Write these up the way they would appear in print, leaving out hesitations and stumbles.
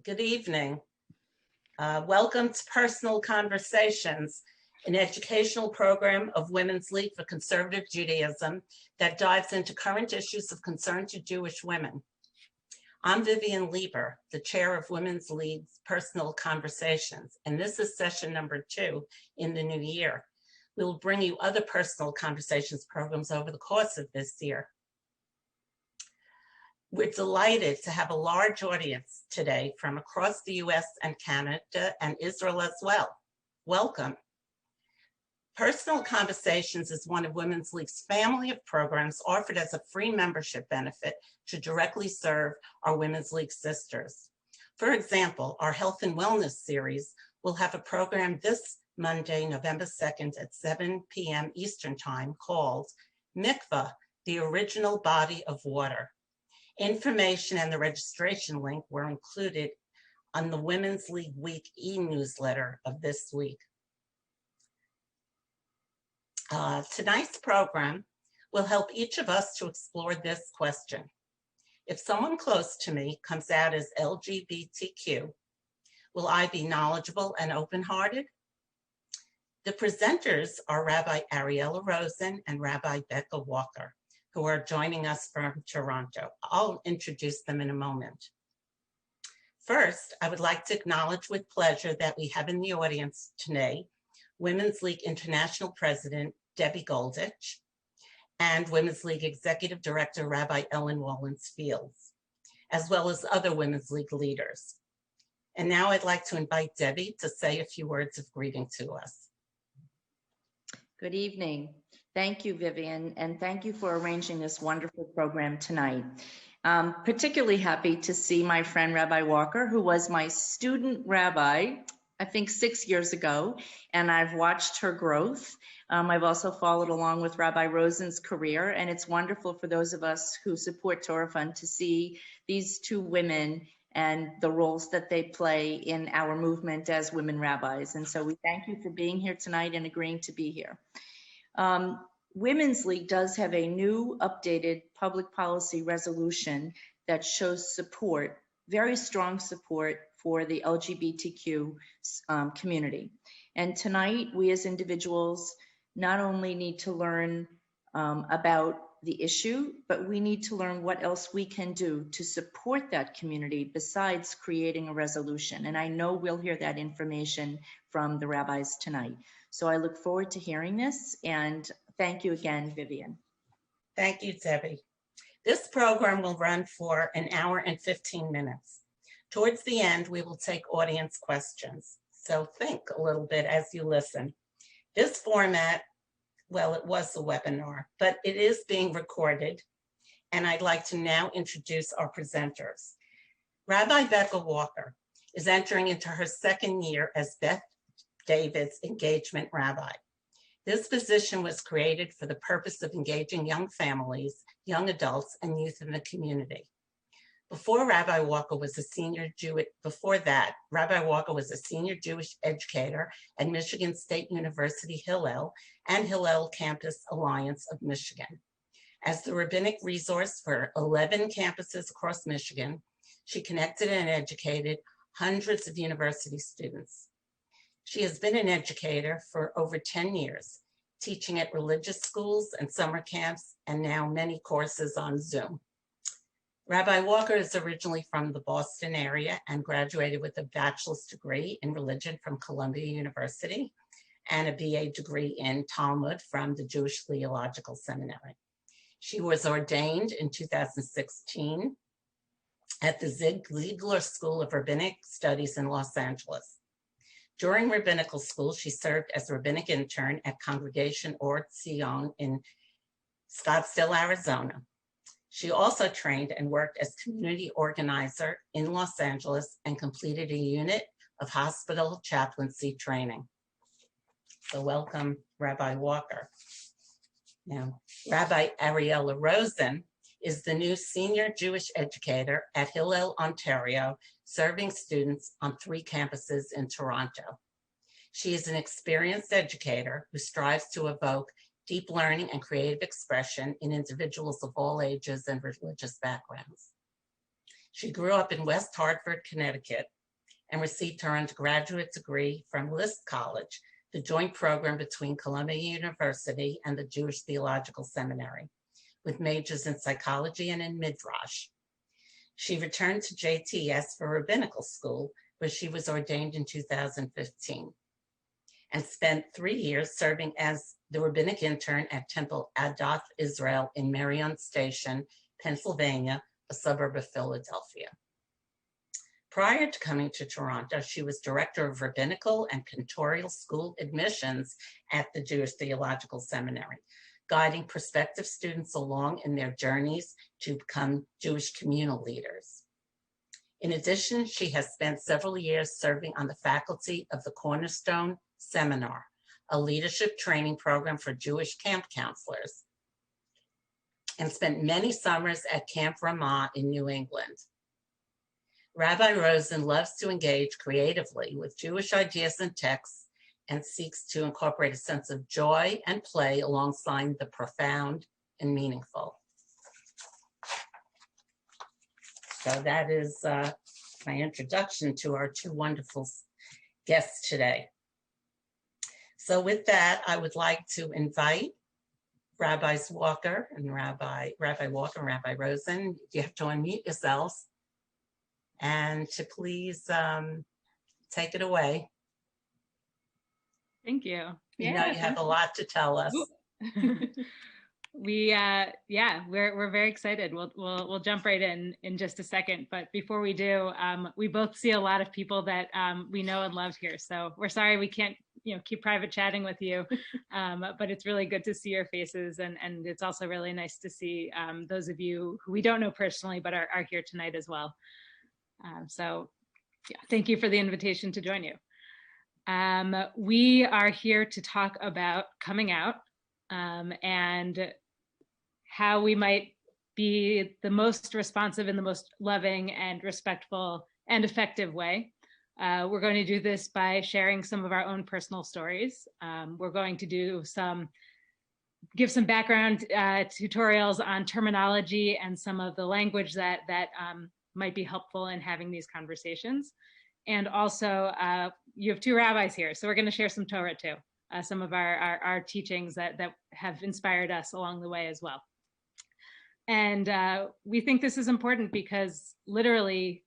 Good evening. Welcome to Personal Conversations, an educational program of Women's League for Conservative Judaism that dives into current issues of concern to Jewish women. I'm Vivian Lieber, the chair of Women's League's Personal Conversations, and this is session number 2 in the new year. We will bring you other Personal Conversations programs over the course of this year. We're delighted to have a large audience today from across the US and Canada and Israel as well. Welcome. Personal Conversations is one of Women's League's family of programs offered as a free membership benefit to directly serve our Women's League sisters. For example, our Health and Wellness series will have a program this Monday, November 2nd at 7 p.m. Eastern Time called Mikvah, the Original Body of Water. Information and the registration link were included on the Women's League Week e-newsletter of this week. Tonight's program will help each of us to explore this question. If someone close to me comes out as LGBTQ, will I be knowledgeable and open-hearted? The presenters are Rabbi Ariella Rosen and Rabbi Becca Walker, who are joining us from Toronto. I'll introduce them in a moment. First, I would like to acknowledge with pleasure that we have in the audience today Women's League International President Debbie Goldich and Women's League Executive Director Rabbi Ellen Wallens-Fields, as well as other Women's League leaders. And now I'd like to invite Debbie to say a few words of greeting to us. Good evening. Thank you, Vivian, and thank you for arranging this wonderful program tonight. Particularly happy to see my friend Rabbi Walker, who was my student rabbi, I think 6 years ago, and I've watched her growth. I've also followed along with Rabbi Rosen's career, and it's wonderful for those of us who support Torah Fund to see these two women and the roles that they play in our movement as women rabbis. And so we thank you for being here tonight and agreeing to be here. Women's League does have a new updated public policy resolution that shows support, very strong support for the LGBTQ community. And tonight, we as individuals not only need to learn about the issue, but we need to learn what else we can do to support that community besides creating a resolution. And I know we'll hear that information from the rabbis tonight. So I look forward to hearing this, and thank you again, Vivian. Thank you, Debbie. This program will run for an hour and 15 minutes. Towards the end, we will take audience questions. So think a little bit as you listen. This format, well, it was a webinar, but it is being recorded, and I'd like to now introduce our presenters. Rabbi Becca Walker is entering into her second year as Beth David's engagement rabbi. This position was created for the purpose of engaging young families, young adults, and youth in the community. Rabbi Walker was a senior Jewish educator at Michigan State University Hillel and Hillel Campus Alliance of Michigan. As the rabbinic resource for 11 campuses across Michigan, she connected and educated hundreds of university students. She has been an educator for over 10 years, teaching at religious schools and summer camps, and now many courses on Zoom. Rabbi Walker is originally from the Boston area and graduated with a bachelor's degree in religion from Columbia University and a BA degree in Talmud from the Jewish Theological Seminary. She was ordained in 2016 at the Ziegler School of Rabbinic Studies in Los Angeles. During rabbinical school, she served as a rabbinic intern at Congregation Or Zion in Scottsdale, Arizona. She also trained and worked as community organizer in Los Angeles and completed a unit of hospital chaplaincy training. So welcome, Rabbi Walker. Now, Rabbi Ariella Rosen is the new senior Jewish educator at Hillel, Ontario, serving students on 3 campuses in Toronto. She is an experienced educator who strives to evoke deep learning and creative expression in individuals of all ages and religious backgrounds. She grew up in West Hartford, Connecticut, and received her undergraduate degree from List College, the joint program between Columbia University and the Jewish Theological Seminary, with majors in psychology and in Midrash. She returned to JTS for rabbinical school, where she was ordained in 2015, and spent 3 years serving as the rabbinic intern at Temple Adath Israel in Marion Station, Pennsylvania, a suburb of Philadelphia. Prior to coming to Toronto, she was director of rabbinical and cantorial school admissions at the Jewish Theological Seminary, guiding prospective students along in their journeys to become Jewish communal leaders. In addition, she has spent several years serving on the faculty of the Cornerstone Seminar, a leadership training program for Jewish camp counselors, and spent many summers at Camp Ramah in New England. Rabbi Rosen loves to engage creatively with Jewish ideas and texts and seeks to incorporate a sense of joy and play alongside the profound and meaningful. So that is my introduction to our two wonderful guests today. So with that, I would like to invite Rabbi Walker and Rabbi Rosen. You have to unmute yourselves and to please take it away. Thank you. You know, you have a lot to tell us. We're very excited. We'll jump right in just a second. But before we do, we both see a lot of people that we know and love here. So we're sorry we can't, keep private chatting with you. But it's really good to see your faces, and it's also really nice to see those of you who we don't know personally but are here tonight as well. Thank you for the invitation to join you. We are here to talk about coming out and how we might be the most responsive in the most loving and respectful and effective way. We're going to do this by sharing some of our own personal stories. We're going to give some background tutorials on terminology and some of the language that might be helpful in having these conversations. And also, you have two rabbis here, so we're going to share some Torah too, some of our teachings that have inspired us along the way as well. And we think this is important because literally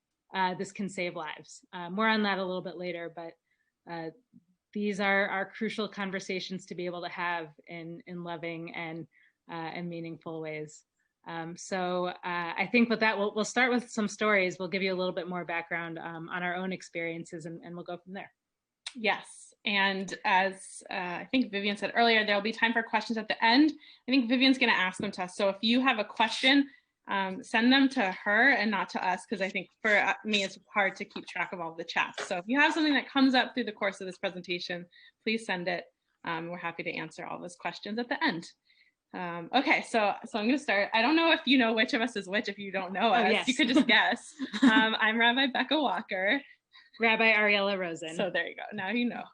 this can save lives. More on that a little bit later, but these are crucial conversations to be able to have in loving and meaningful ways. I think with that, we'll start with some stories. We'll give you a little bit more background on our own experiences, and we'll go from there. Yes, and as I think Vivian said earlier, there'll be time for questions at the end. I think Vivian's going to ask them to us. So if you have a question, send them to her and not to us, because I think for me, it's hard to keep track of all the chats. So if you have something that comes up through the course of this presentation, please send it. We're happy to answer all those questions at the end. Okay, so I'm going to start. I don't know if you know which of us is which. If you don't know us, yes. You could just guess. I'm Rabbi Becca Walker. Rabbi Ariella Rosen. So there you go. Now you know.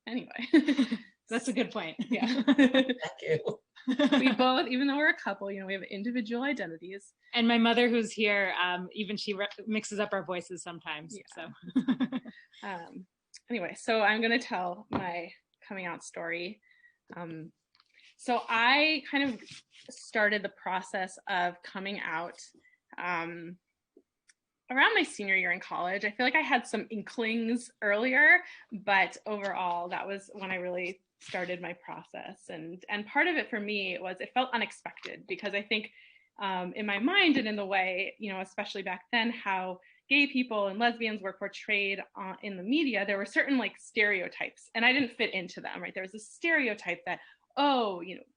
Anyway. That's a good point. Yeah. Thank you. We both, even though we're a couple, we have individual identities. And my mother, who's here, even she mixes up our voices sometimes. Yeah. So. Anyway, so I'm going to tell my coming out story. So I kind of started the process of coming out around my senior year in college. I feel like I had some inklings earlier, but overall, that was when I really started my process. And part of it for me was it felt unexpected, because I think in my mind and in the way, especially back then, how gay people and lesbians were portrayed in the media, there were certain stereotypes, and I didn't fit into them, right? There was a stereotype that,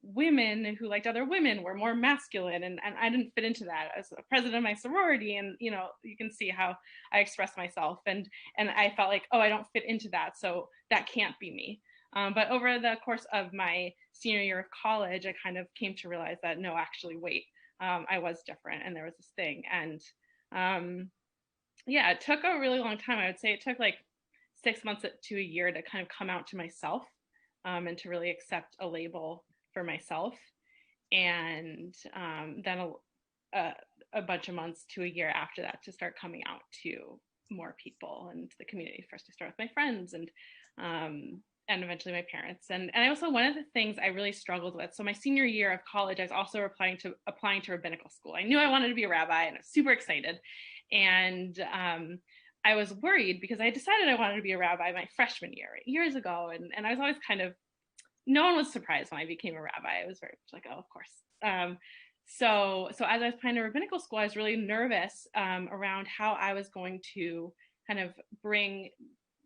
women who liked other women were more masculine, and I didn't fit into that. As a president of my sorority, and you can see how I express myself, and I felt like, I don't fit into that, so that can't be me. But over the course of my senior year of college, I kind of came to realize that no, actually, wait, I was different, and there was this thing, and it took a really long time. I would say it took 6 months to a year to kind of come out to myself. And to really accept a label for myself. And then a bunch of months to a year after that to start coming out to more people and the community. First, I started with my friends and eventually my parents. And also one of the things I really struggled with. So my senior year of college, I was also applying to rabbinical school. I knew I wanted to be a rabbi and I was super excited. And I was worried because I decided I wanted to be a rabbi my freshman year, right, years ago. And I was always kind of, no one was surprised when I became a rabbi. I was very much like, oh, of course. So as I was applying to rabbinical school, I was really nervous around how I was going to kind of bring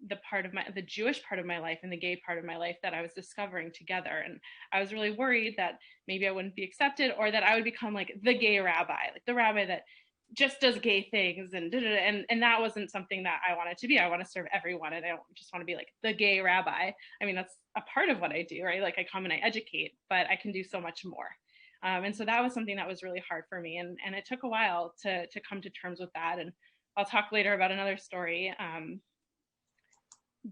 the Jewish part of my life and the gay part of my life that I was discovering together. And I was really worried that maybe I wouldn't be accepted, or that I would become like the gay rabbi, like the rabbi that just does gay things and that wasn't something that I wanted to be. I want to serve everyone, and I don't just want to be like the gay rabbi. I mean, that's a part of what I do, right? Like I come and I educate, but I can do so much more. And so that was something that was really hard for me. And it took a while to come to terms with that. And I'll talk later about another story.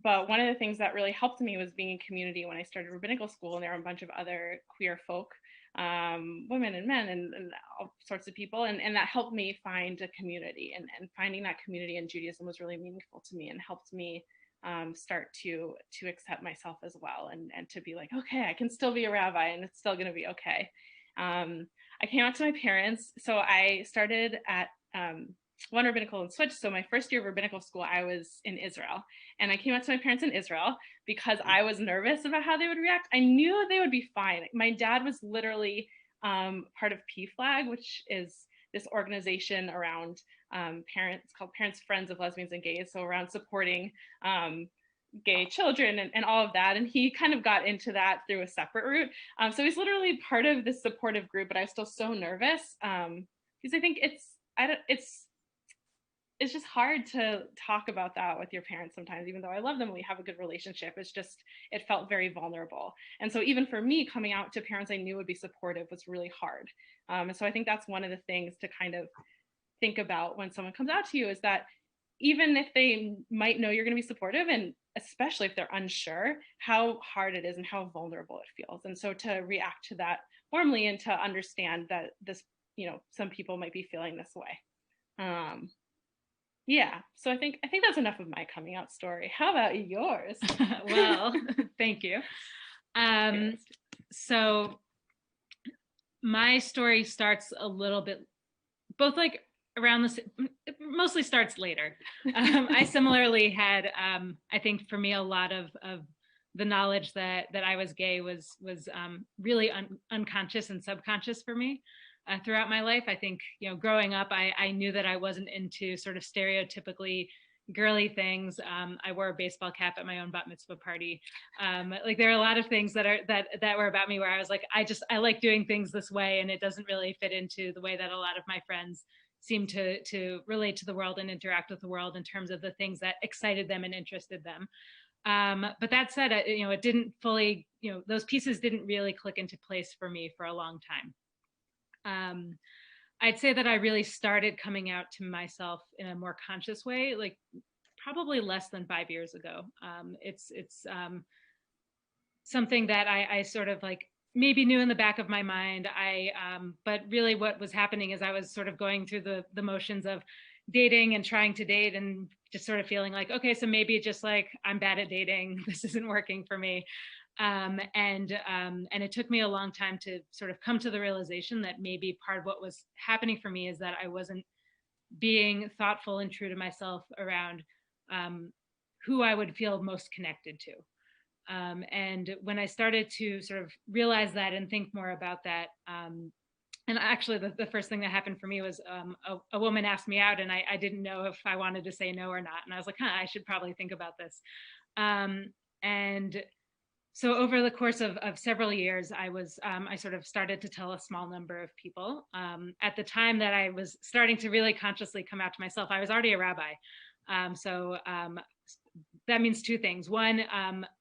But one of the things that really helped me was being in community when I started rabbinical school, and there were a bunch of other queer folk, women and men and all sorts of people. And that helped me find a community, and finding that community in Judaism was really meaningful to me and helped me start to accept myself as well, and to be like, okay, I can still be a rabbi and it's still going to be okay. I came out to my parents. So I started at one rabbinical and switched. So my first year of rabbinical school, I was in Israel, and I came out to my parents in Israel because I was nervous about how they would react. I knew they would be fine. My dad was literally part of PFLAG, which is this organization around parents, called Parents Friends of Lesbians and Gays. So around supporting gay children and all of that. And he kind of got into that through a separate route. So he's literally part of this supportive group, but I was still so nervous because I think it's just hard to talk about that with your parents sometimes, even though I love them and we have a good relationship. It felt very vulnerable. And so even for me, coming out to parents I knew would be supportive was really hard. And so I think that's one of the things to kind of think about when someone comes out to you, is that even if they might know you're going to be supportive, and especially if they're unsure, how hard it is and how vulnerable it feels. And so to react to that warmly and to understand that this, some people might be feeling this way. Yeah, so I think that's enough of my coming out story. How about yours? Well, thank you. So my story starts a little bit, both like around this, it mostly starts later. I similarly had, I think for me, a lot of the knowledge that I was gay was really unconscious and subconscious for me. Throughout my life. I think, growing up, I knew that I wasn't into sort of stereotypically girly things. I wore a baseball cap at my own bat mitzvah party. Like there are a lot of things that were about me where I was like, I like doing things this way, and it doesn't really fit into the way that a lot of my friends seem to relate to the world and interact with the world in terms of the things that excited them and interested them. But that said, it didn't fully, those pieces didn't really click into place for me for a long time. I'd say that I really started coming out to myself in a more conscious way, like probably less than 5 years ago. It's something that I sort of like maybe knew in the back of my mind. But really what was happening is I was sort of going through the motions of dating and trying to date, and just sort of feeling like, okay, so maybe just like I'm bad at dating. This isn't working for me. And it took me a long time to sort of come to the realization that maybe part of what was happening for me is that I wasn't being thoughtful and true to myself around who I would feel most connected to. And when I started to sort of realize that and think more about that, and actually the first thing that happened for me was a woman asked me out, and I didn't know if I wanted to say no or not. And I was like, I should probably think about this. And so over the course of several years, I sort of started to tell a small number of people. At the time that I was starting to really consciously come out to myself, I was already a rabbi. So that means two things. One,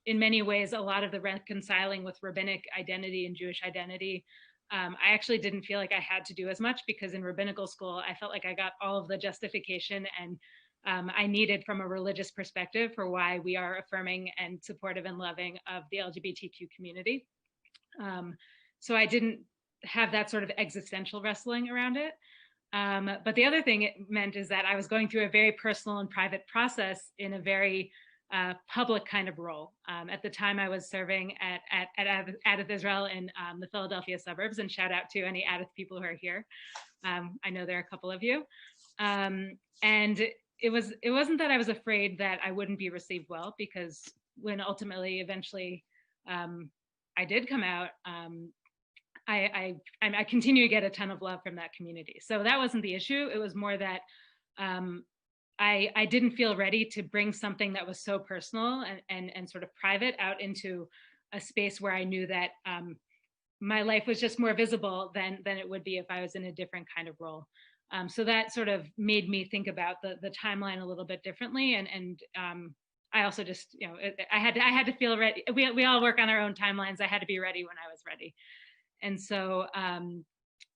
in many ways, a lot of the reconciling with rabbinic identity and Jewish identity, I actually didn't feel like I had to do as much, because in rabbinical school, I felt like I got all of the justification and I needed from a religious perspective for why we are affirming and supportive and loving of the LGBTQ community. So I didn't have that sort of existential wrestling around it. But the other thing it meant is that I was going through a very personal and private process in a very public kind of role. At the time, I was serving at Adith Israel in the Philadelphia suburbs, and shout out to any Adith people who are here. I know there are a couple of you. And it wasn't that I was afraid that I wouldn't be received well, because when eventually I did come out, I continue to get a ton of love from that community. So that wasn't the issue. It was more that I didn't feel ready to bring something that was so personal and sort of private out into a space where I knew that my life was just more visible than it would be if I was in a different kind of role. So that sort of made me think about the timeline a little bit differently. And I also just, I had to feel ready. We all work on our own timelines. I had to be ready when I was ready. And so,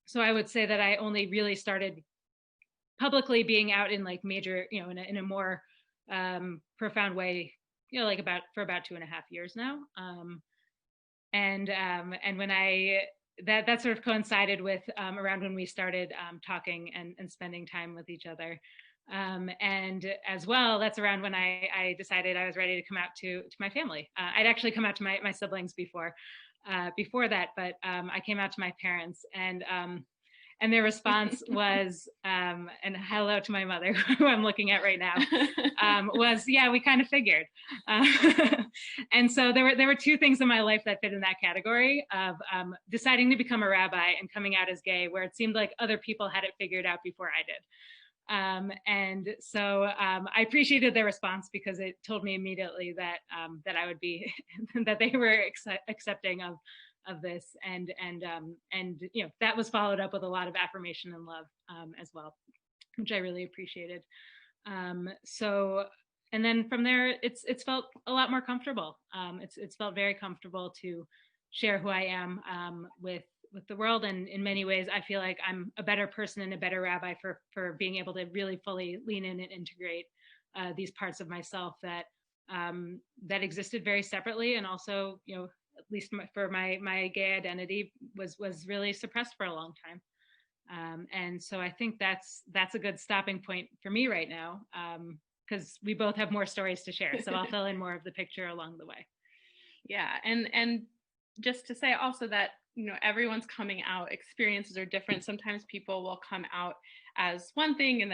so I would say that I only really started publicly being out in like major, in a more profound way, like for about 2.5 years now. And when that sort of coincided with around when we started talking and spending time with each other. And as well, that's around when I decided I was ready to come out to my family. I'd actually come out to my siblings before that, but I came out to my parents, and their response was, and hello to my mother, who I'm looking at right now, was, yeah, we kind of figured. And so there were two things in my life that fit in that category of deciding to become a rabbi and coming out as gay, where it seemed like other people had it figured out before I did. And so I appreciated their response, because it told me immediately that I would be, that they were accepting of this, and that was followed up with a lot of affirmation and love as well, which I really appreciated. So, and then from there, it's felt a lot more comfortable. It's felt very comfortable to share who I am with the world, and in many ways, I feel like I'm a better person and a better rabbi for being able to really fully lean in and integrate these parts of myself that existed very separately, and also, at least for my gay identity, was really suppressed for a long time. And so I think that's a good stopping point for me right now, because we both have more stories to share. So I'll fill in more of the picture along the way. Yeah, and just to say also that, everyone's coming out experiences are different. Sometimes people will come out as one thing and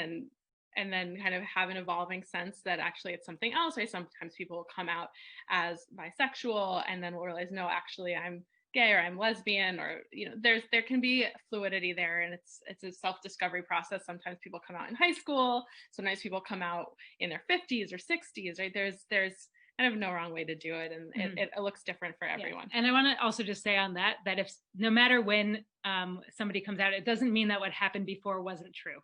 then kind of have an evolving sense that actually it's something else. Right? Sometimes people will come out as bisexual and then will realize, no, actually I'm gay, or I'm lesbian, or there can be fluidity there, and it's a self-discovery process. Sometimes people come out in high school, sometimes people come out in their 50s or 60s, right? There's kind of no wrong way to do it, and it looks different for everyone. Yeah. And I want to also just say on that if no matter when somebody comes out, it doesn't mean that what happened before wasn't true.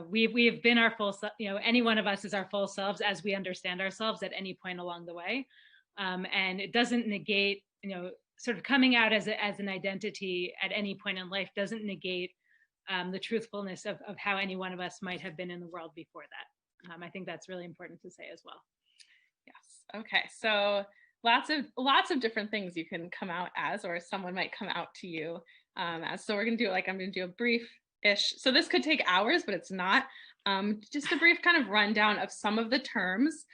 We've been our full, any one of us is our full selves as we understand ourselves at any point along the way, and it doesn't negate, sort of coming out as an identity at any point in life doesn't negate the truthfulness of how any one of us might have been in the world before that. I think that's really important to say as well. Yes. Okay. So lots of different things you can come out as, or someone might come out to you as. So we're going to do I'm going to do a brief-ish. So this could take hours, but it's not. Just a brief kind of rundown of some of the terms.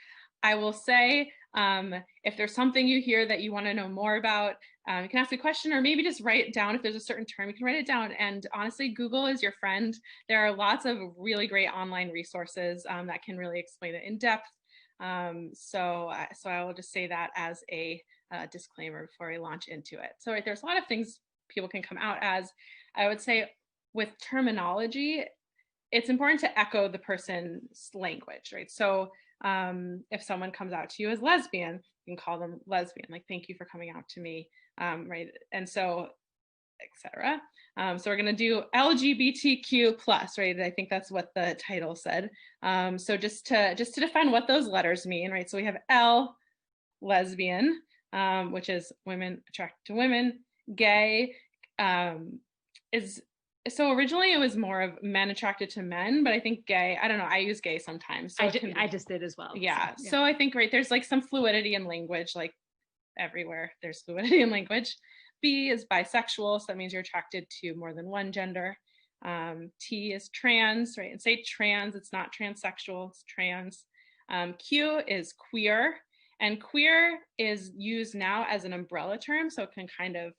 I will say, if there's something you hear that you want to know more about, you can ask a question, or maybe just write it down. If there's a certain term, you can write it down. And honestly, Google is your friend. There are lots of really great online resources that can really explain it in depth. So I will just say that as a disclaimer before we launch into it. So there's a lot of things people can come out as. I would say with terminology, it's important to echo the person's language, right? So if someone comes out to you as lesbian, you can call them lesbian, like, thank you for coming out to me, right? And so, etc. So we're going to do LGBTQ plus, right? I think that's what the title said. So just to define what those letters mean, right? So we have L, lesbian, which is women attracted to women. Gay so originally it was more of men attracted to men, but I think gay, I don't know, I use gay sometimes. So I just did as well. Yeah. So I think, right, there's like some fluidity in language, like everywhere there's fluidity in language. B is bisexual, so that means you're attracted to more than one gender. T is trans, right? And say trans, it's not transsexual, it's trans. Q is queer, and queer is used now as an umbrella term, so it can kind of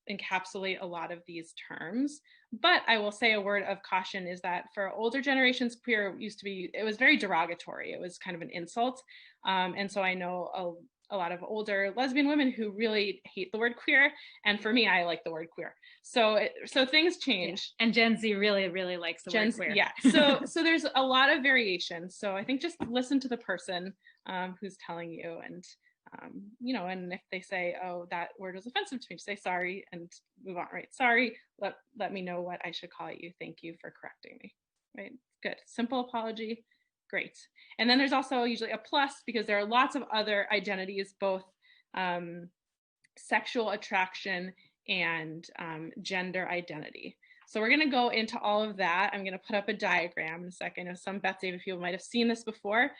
encapsulate a lot of these terms. But I will say a word of caution is that for older generations, queer used to be, it was very derogatory. It was kind of an insult. And so I know a lot of older lesbian women who really hate the word queer. And for me, I like the word queer. So things change. Yeah. And Gen Z really, really likes the word queer. Yeah. So there's a lot of variation. So I think just listen to the person who's telling you, and and if they say, oh, that word was offensive to me, just say sorry and move on, right? Sorry, let me know what I should call you. Thank you for correcting me, right? Good, simple apology, great. And then there's also usually a plus, because there are lots of other identities, both sexual attraction and gender identity. So we're gonna go into all of that. I'm gonna put up a diagram in a second. I know some Betsy people might have seen this before.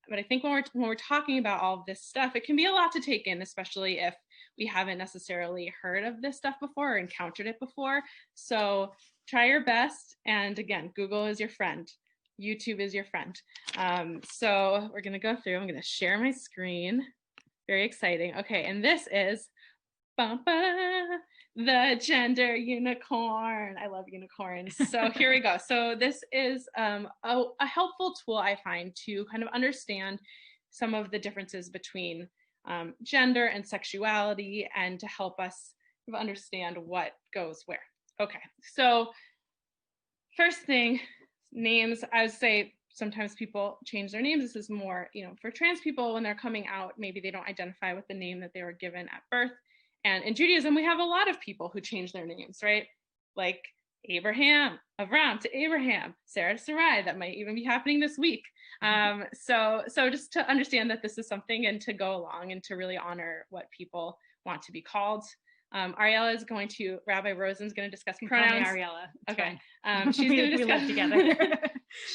But I think when we're talking about all of this stuff, it can be a lot to take in, especially if we haven't necessarily heard of this stuff before or encountered it before. So try your best. And again, Google is your friend. YouTube is your friend. So we're going to go through. I'm going to share my screen. Very exciting. Okay, and this is the gender unicorn. I love unicorns. So here we go. So this is a helpful tool, I find, to kind of understand some of the differences between gender and sexuality, and to help us understand what goes where. Okay, so first thing, names. I would say sometimes people change their names. This is more, for trans people, when they're coming out, maybe they don't identify with the name that they were given at birth. And in Judaism, we have a lot of people who change their names, right? Like Abraham, Avram to Abraham, Sarah to Sarai. That might even be happening this week. So just to understand that this is something, and to go along and to really honor what people want to be called. Ariella is going to, Rabbi Rosen is going to discuss pronouns. Ariella. Okay. She's going to discuss. We live together.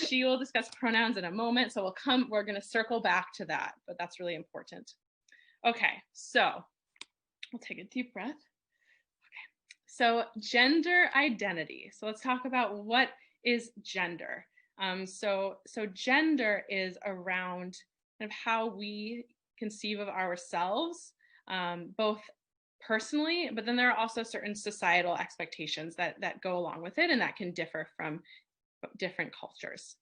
She will discuss pronouns in a moment. So we're going to circle back to that, but that's really important. Okay, so we'll take a deep breath. Okay, so gender identity. So let's talk about what is gender. So gender is around kind of how we conceive of ourselves, both personally, but then there are also certain societal expectations that go along with it, and that can differ from different cultures.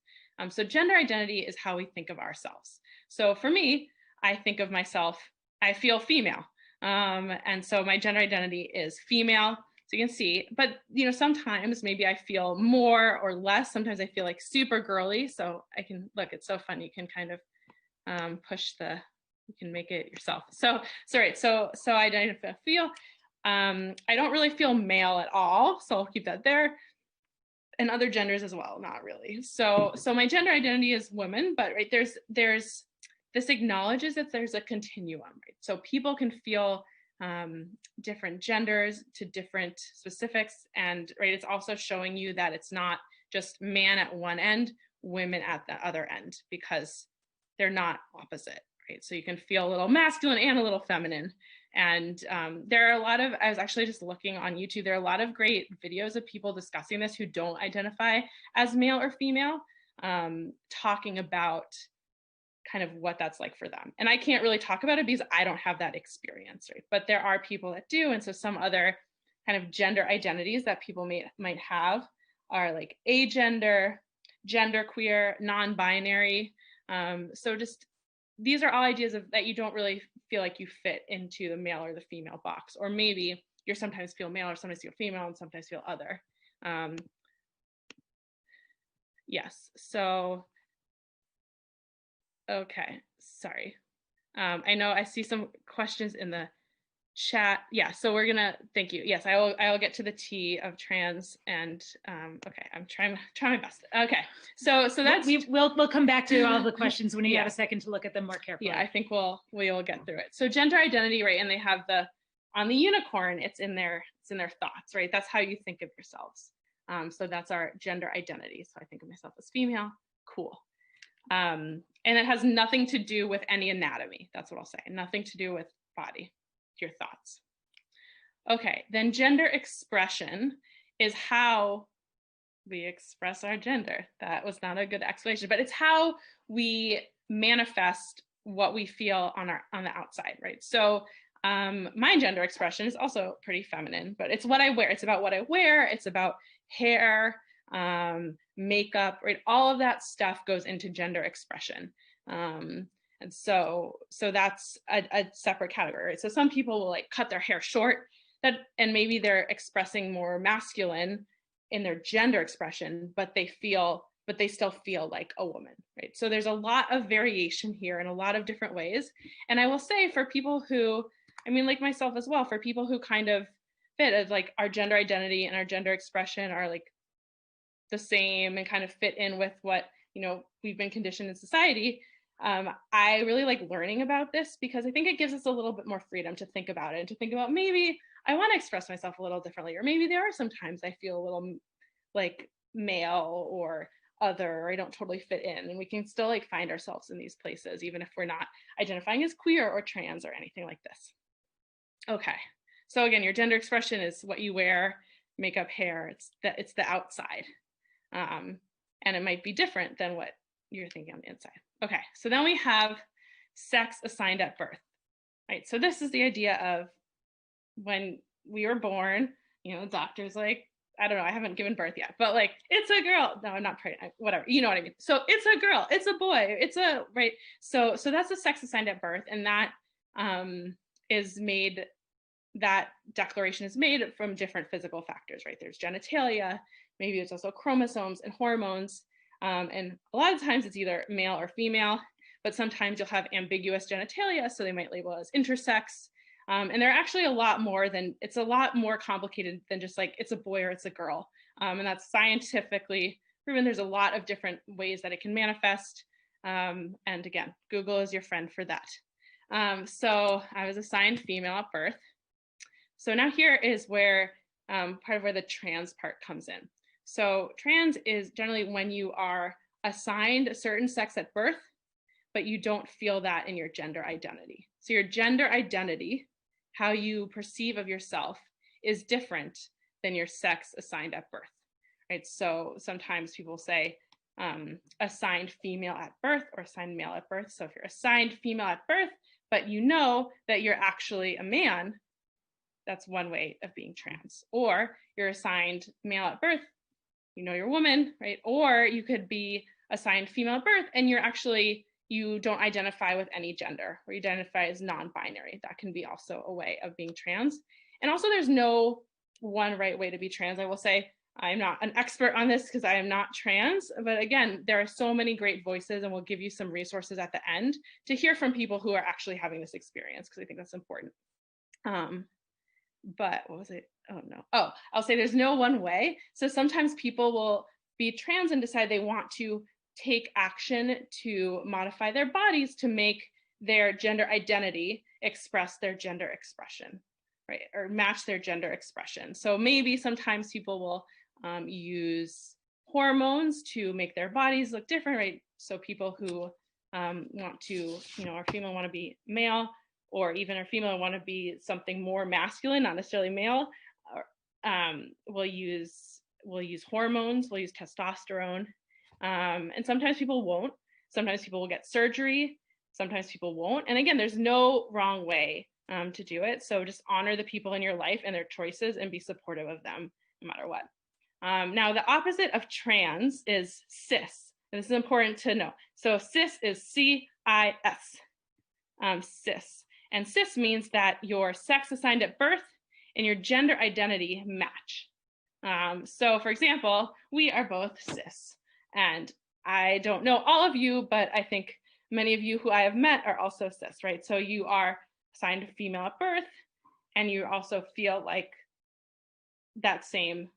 So gender identity is how we think of ourselves. So for me, I think of myself, I feel female. And so my gender identity is female. So you can see, but sometimes maybe I feel more or less. Sometimes I feel like super girly. So I can look, it's so fun. You can kind of you can make it yourself. So I identify feel. I don't really feel male at all. So I'll keep that there. And other genders as well, not really. So my gender identity is woman, but right, there's this acknowledges that there's a continuum, right? So people can feel different genders to different specifics, and right, it's also showing you that it's not just man at one end, women at the other end, because they're not opposite, right? So you can feel a little masculine and a little feminine. And there are a lot of, I was actually just looking on YouTube, there are a lot of great videos of people discussing this who don't identify as male or female, talking about kind of what that's like for them. And I can't really talk about it because I don't have that experience, right? But there are people that do. And so some other kind of gender identities that people might have are like agender, genderqueer, non-binary. So just, these are all ideas of that you don't really feel like you fit into the male or the female box, or maybe you're sometimes feel male or sometimes feel female and sometimes feel other. Yes, so, okay, sorry. I know I see some questions in the chat. Yeah, so we're gonna, thank you. Yes, I will get to the T of trans, and okay, I'm trying my best. Okay, so that's, we'll come back to all the questions when you have a second to look at them more carefully. Yeah, I think we'll get through it. So gender identity, right? And they have on the unicorn, it's in their thoughts, right? That's how you think of yourselves. So that's our gender identity. So I think of myself as female. Cool. And it has nothing to do with any anatomy. That's what I'll say. Nothing to do with body, your thoughts. Okay, then gender expression is how we express our gender. That was not a good explanation, but it's how we manifest what we feel on the outside, right? So my gender expression is also pretty feminine, but it's what I wear. It's about what I wear. It's about hair, makeup, right? All of that stuff goes into gender expression. And so that's a separate category, right? So some people will like cut their hair short, and maybe they're expressing more masculine in their gender expression, but they still feel like a woman, right? So there's a lot of variation here in a lot of different ways. And I will say for people who, I mean, like myself as well, for people who kind of fit as like our gender identity and our gender expression are like the same and kind of fit in with what, you know, we've been conditioned in society. I really like learning about this because I think it gives us a little bit more freedom to think about it and to think about maybe I want to express myself a little differently, or maybe there are sometimes I feel a little like male or other, or I don't totally fit in, and we can still like find ourselves in these places even if we're not identifying as queer or trans or anything like this. Okay, so again, your gender expression is what you wear, makeup, hair. It's the outside, and it might be different than what you're thinking on the inside. Okay, so then we have sex assigned at birth, right? So this is the idea of when we were born, you know, doctors like, I don't know, I haven't given birth yet, but like, it's a girl. No, I'm not pregnant, whatever, you know what I mean? So it's a girl, it's a boy, it's a, right? So that's the sex assigned at birth. And that is made, that declaration is made from different physical factors, right? There's genitalia, maybe it's also chromosomes and hormones. And a lot of times it's either male or female, but sometimes you'll have ambiguous genitalia, so they might label it as intersex. And they're actually a lot more complicated than just like it's a boy or it's a girl. And that's scientifically proven. There's a lot of different ways that it can manifest. And again, Google is your friend for that. So I was assigned female at birth. So now here is where part of where the trans part comes in. So trans is generally when you are assigned a certain sex at birth, but you don't feel that in your gender identity. So your gender identity, how you perceive of yourself, is different than your sex assigned at birth, right? So sometimes people say assigned female at birth or assigned male at birth. So if you're assigned female at birth, but you know that you're actually a man, that's one way of being trans. Or you're assigned male at birth, you know you're a woman, right? Or you could be assigned female at birth and you don't identify with any gender, or you identify as non-binary. That can be also a way of being trans. And also there's no one right way to be trans. I will say I'm not an expert on this because I am not trans, but again, there are so many great voices, and we'll give you some resources at the end to hear from people who are actually having this experience, because I think that's important. But what was it? Oh no. Oh, I'll say there's no one way. So sometimes people will be trans and decide they want to take action to modify their bodies to make their gender identity express their gender expression, right? Or match their gender expression. So maybe sometimes people will use hormones to make their bodies look different, right? So people who want to, you know, are female, want to be male, or even are female and want to be something more masculine, not necessarily male, will use hormones, will use testosterone. And sometimes people won't. Sometimes people will get surgery. Sometimes people won't. And again, there's no wrong way to do it. So just honor the people in your life and their choices and be supportive of them no matter what. Now, the opposite of trans is cis. And this is important to know. So cis is C-I-S, cis. And cis means that your sex assigned at birth and your gender identity match. So for example, we are both cis. And I don't know all of you, but I think many of you who I have met are also cis, right? So you are assigned female at birth, and you also feel like that same,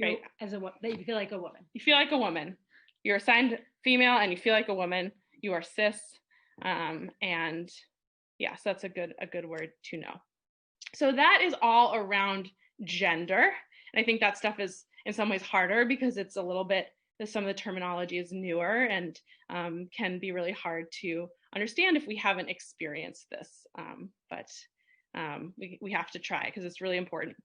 right? That you feel like a woman. You feel like a woman. You're assigned female and you feel like a woman. You are cis. And yeah, so that's a good word to know. So that is all around gender. And I think that stuff is in some ways harder because it's a little bit, some of the terminology is newer and can be really hard to understand if we haven't experienced this. But We have to try because it's really important.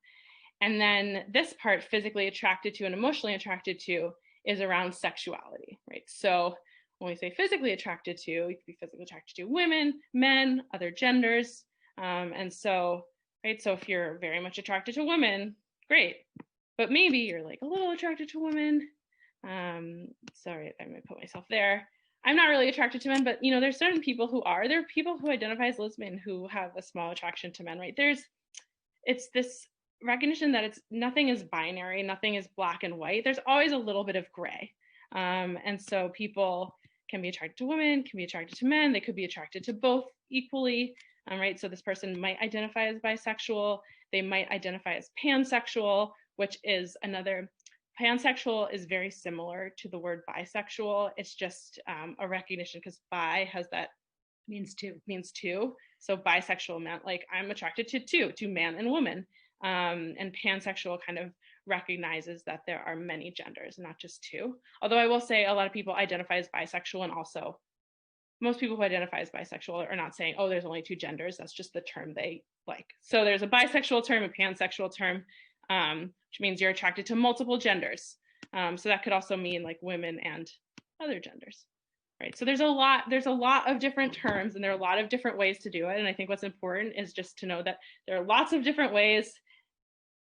And then this part, physically attracted to and emotionally attracted to, is around sexuality, right? So when we say physically attracted to, you could be physically attracted to women, men, other genders. And so, right, so if you're very much attracted to women, great. But maybe you're like a little attracted to women. Sorry, I'm gonna put myself there. I'm not really attracted to men, but you know, there's certain people who are. There are people who identify as lesbian who have a small attraction to men, right? It's this recognition that nothing is binary, nothing is black and white. There's always a little bit of gray. And so people can be attracted to women, can be attracted to men, they could be attracted to both equally, right? So this person might identify as bisexual, they might identify as pansexual, which is another, pansexual is very similar to the word bisexual. It's just a recognition because bi has that Means two. means two. So bisexual meant like I'm attracted to two, to man and woman. And pansexual kind of recognizes that there are many genders, not just two. Although I will say a lot of people identify as bisexual, and also most people who identify as bisexual are not saying, oh, there's only two genders. That's just the term they like. So there's a bisexual term, a pansexual term, which means you're attracted to multiple genders. So that could also mean like women and other genders. Right. So there's a lot of different terms, and there are a lot of different ways to do it. And I think what's important is just to know that there are lots of different ways,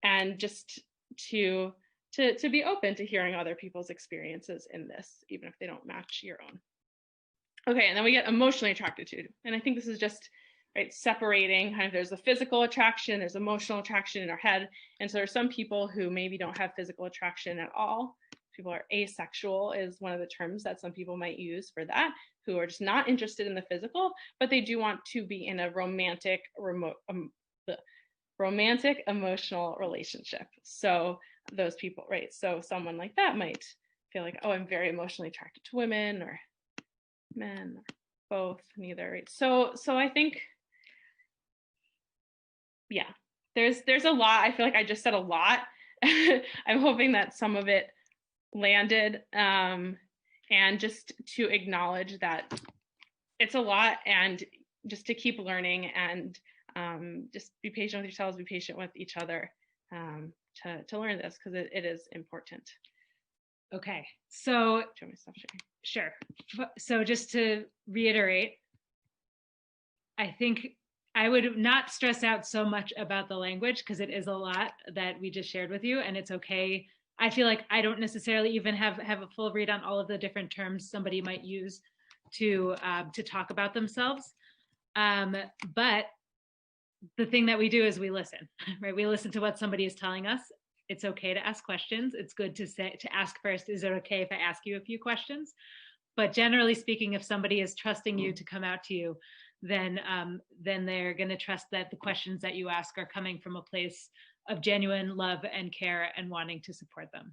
and just to be open to hearing other people's experiences in this, even if they don't match your own. Okay, and then we get emotionally attracted to. And I think this is just right, separating kind of, there's the physical attraction, there's emotional attraction in our head. And so there's some people who maybe don't have physical attraction at all. People are asexual is one of the terms that some people might use for that, who are just not interested in the physical, but they do want to be in a romantic emotional relationship. So those people, right? So someone like that might feel like, oh, I'm very emotionally attracted to women or men, or both, neither, right? So I think, yeah, there's a lot. I feel like I just said a lot. I'm hoping that some of it landed, and just to acknowledge that it's a lot, and just to keep learning, and just be patient with yourselves, be patient with each other, to learn this, because it is important. Okay, so Do you want me to stop sharing? sure. So just to reiterate, I think I would not stress out so much about the language, because it is a lot that we just shared with you, and it's okay. I feel like I don't necessarily even have a full read on all of the different terms somebody might use to talk about themselves. But the thing that we do is we listen, right? We listen to what somebody is telling us. It's okay to ask questions. It's good to ask first, is it okay if I ask you a few questions? But generally speaking, if somebody is trusting you to come out to you, then they're going to trust that the questions that you ask are coming from a place of genuine love and care and wanting to support them.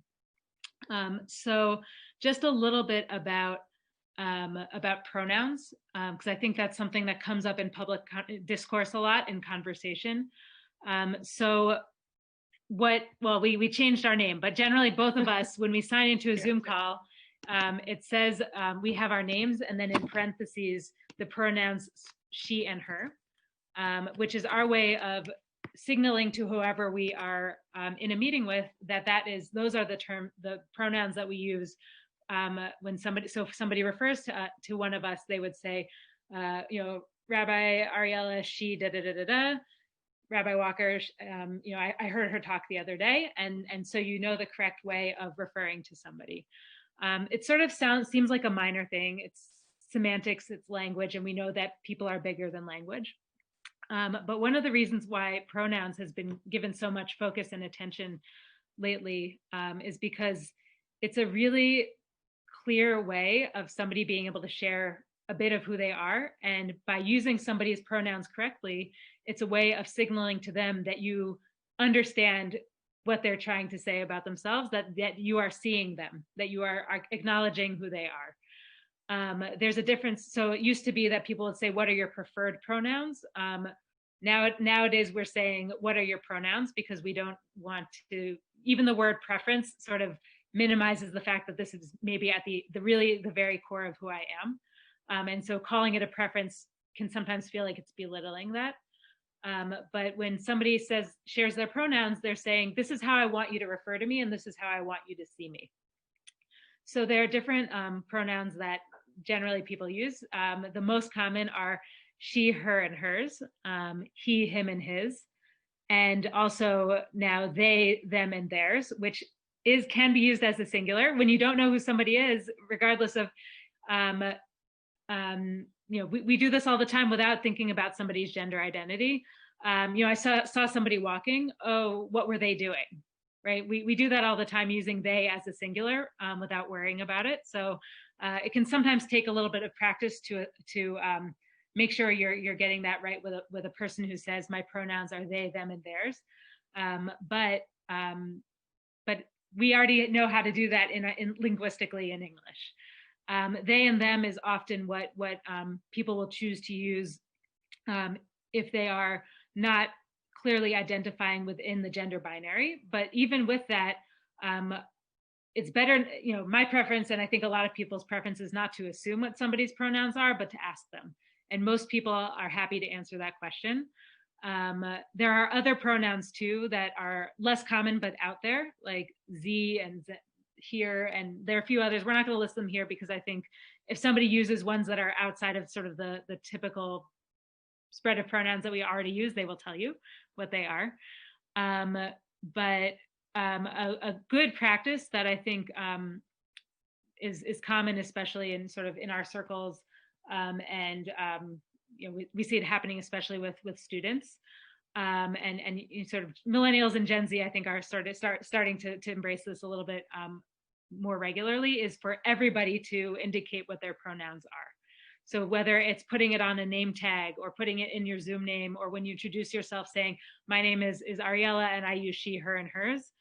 So just a little bit about pronouns, because I think that's something that comes up in public discourse a lot, in conversation. We changed our name, but generally both of us, when we sign into a Zoom call, it says we have our names, and then in parentheses, the pronouns she and her, which is our way of signaling to whoever we are in a meeting with those are the pronouns that we use when if somebody refers to one of us, they would say, Rabbi Ariella, she da da da da da. Rabbi Walker, I heard her talk the other day, and so the correct way of referring to somebody. It sort of seems like a minor thing. It's semantics, it's language, and we know that people are bigger than language. But one of the reasons why pronouns has been given so much focus and attention lately is because it's a really clear way of somebody being able to share a bit of who they are. And by using somebody's pronouns correctly, it's a way of signaling to them that you understand what they're trying to say about themselves, that you are seeing them, that you are acknowledging who they are. There's a difference. So it used to be that people would say, what are your preferred pronouns? Nowadays we're saying, what are your pronouns? Because we don't want to, even the word preference sort of minimizes the fact that this is maybe at the very core of who I am. And so calling it a preference can sometimes feel like it's belittling that. But when somebody shares their pronouns, they're saying, this is how I want you to refer to me, and this is how I want you to see me. So there are different pronouns that generally people use. The most common are she, her, and hers, he, him, and his, and also now they, them, and theirs, which can be used as a singular when you don't know who somebody is, regardless of, we do this all the time without thinking about somebody's gender identity. I saw somebody walking. Oh, what were they doing? Right? We do that all the time using they as a singular without worrying about it. So it can sometimes take a little bit of practice to make sure you're getting that right with a person who says my pronouns are they, them, and theirs. But we already know how to do that in linguistically in English. They and them is often what people will choose to use if they are not clearly identifying within the gender binary. But even with that, it's better, my preference, and I think a lot of people's preference, is not to assume what somebody's pronouns are, but to ask them. And most people are happy to answer that question. There are other pronouns too that are less common but out there, like Z and here, and there are a few others. We're not going to list them here because I think if somebody uses ones that are outside of sort of the typical spread of pronouns that we already use, they will tell you what they are. But a good practice that I think is common, especially in sort of in our circles, and we see it happening especially with students, and sort of millennials and Gen Z, I think, are starting to embrace this a little bit more regularly, is for everybody to indicate what their pronouns are. So whether it's putting it on a name tag or putting it in your Zoom name, or when you introduce yourself saying, my name is Ariella and I use she, her, and hers.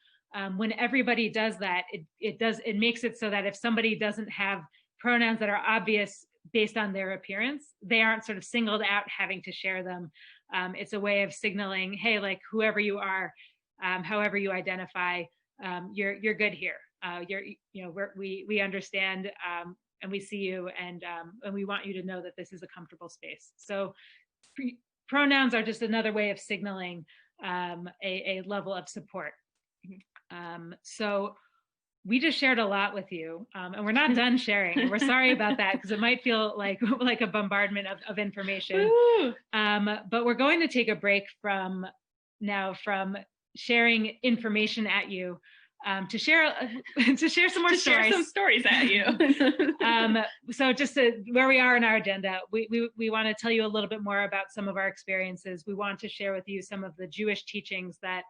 When everybody does that, it makes it so that if somebody doesn't have pronouns that are obvious based on their appearance, they aren't sort of singled out having to share them. It's a way of signaling, hey, like whoever you are, however you identify, you're good here. We understand, and we see you, and we want you to know that this is a comfortable space. So pronouns are just another way of signaling a level of support. So we just shared a lot with you, and we're not done sharing. We're sorry about that because it might feel like a bombardment of information. But we're going to take a break from sharing information at you to share some more stories. Share some stories at you. So just where we are in our agenda, we want to tell you a little bit more about some of our experiences. We want to share with you some of the Jewish teachings that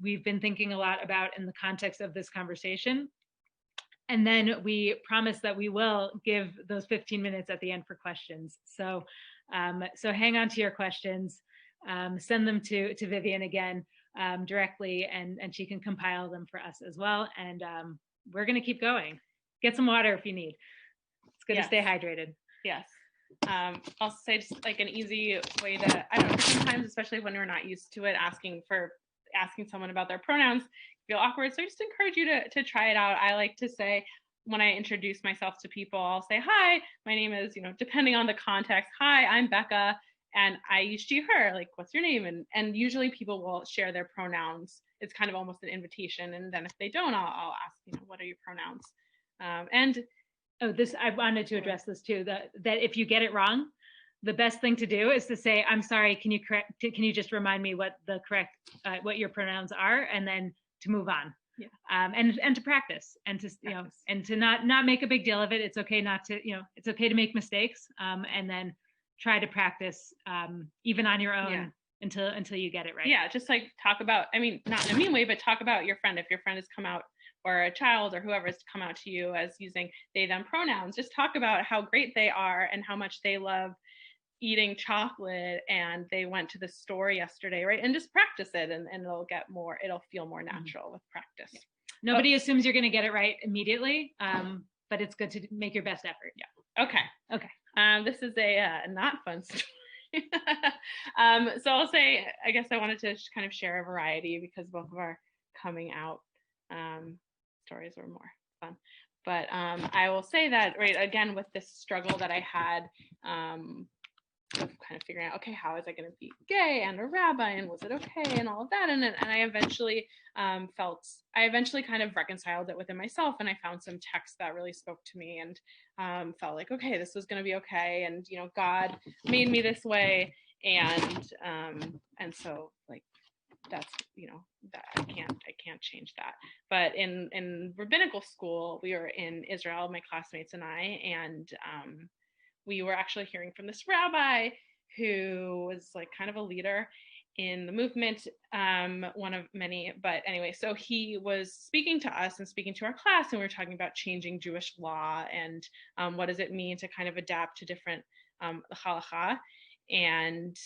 we've been thinking a lot about in the context of this conversation. And then we promise that we will give those 15 minutes at the end for questions. So hang on to your questions, send them to Vivian again directly, and she can compile them for us as well. And we're going to keep going. Get some water if you need. It's good to stay hydrated. Yes. I'll say just like an easy way to, I don't know, sometimes, especially when we're not used to it, asking someone about their pronouns feel awkward. So I just encourage you to try it out. I like to say, when I introduce myself to people, I'll say, hi, my name is, depending on the context, hi, I'm Becca, and I use she, her, like, what's your name? And usually people will share their pronouns. It's kind of almost an invitation. And then if they don't, I'll ask, what are your pronouns? I wanted to address this too, that if you get it wrong, the best thing to do is to say, I'm sorry, can you just remind me what what your pronouns are, and then to move on. Yeah. And to practice, and to, and to not make a big deal of it. It's okay not to, it's okay to make mistakes, and then try to practice even on your own until you get it right. Yeah, just like talk about, not in a mean way, but talk about your friend. If your friend has come out, or a child or whoever has come out to you as using they, them pronouns, just talk about how great they are and how much they love eating chocolate, and they went to the store yesterday, right? And just practice it, and it'll feel more natural with practice. Yeah. Nobody assumes you're going to get it right immediately, but it's good to make your best effort. Yeah. Okay. This is a not fun story. So I'll say, I guess I wanted to kind of share a variety because both of our coming out stories were more fun. But I will say that, right, again, with this struggle that I had kind of figuring out, okay, how is I going to be gay and a rabbi, and was it okay, and all of that. And I eventually kind of reconciled it within myself, and I found some texts that really spoke to me, and felt like, okay, this was going to be okay, and God made me this way, and so like that's that I can't change that. But in rabbinical school, we were in Israel, my classmates and I, and we were actually hearing from this rabbi who was like kind of a leader in the movement, one of many. But anyway, so he was speaking to us and speaking to our class, and we were talking about changing Jewish law and what does it mean to kind of adapt to different halacha. And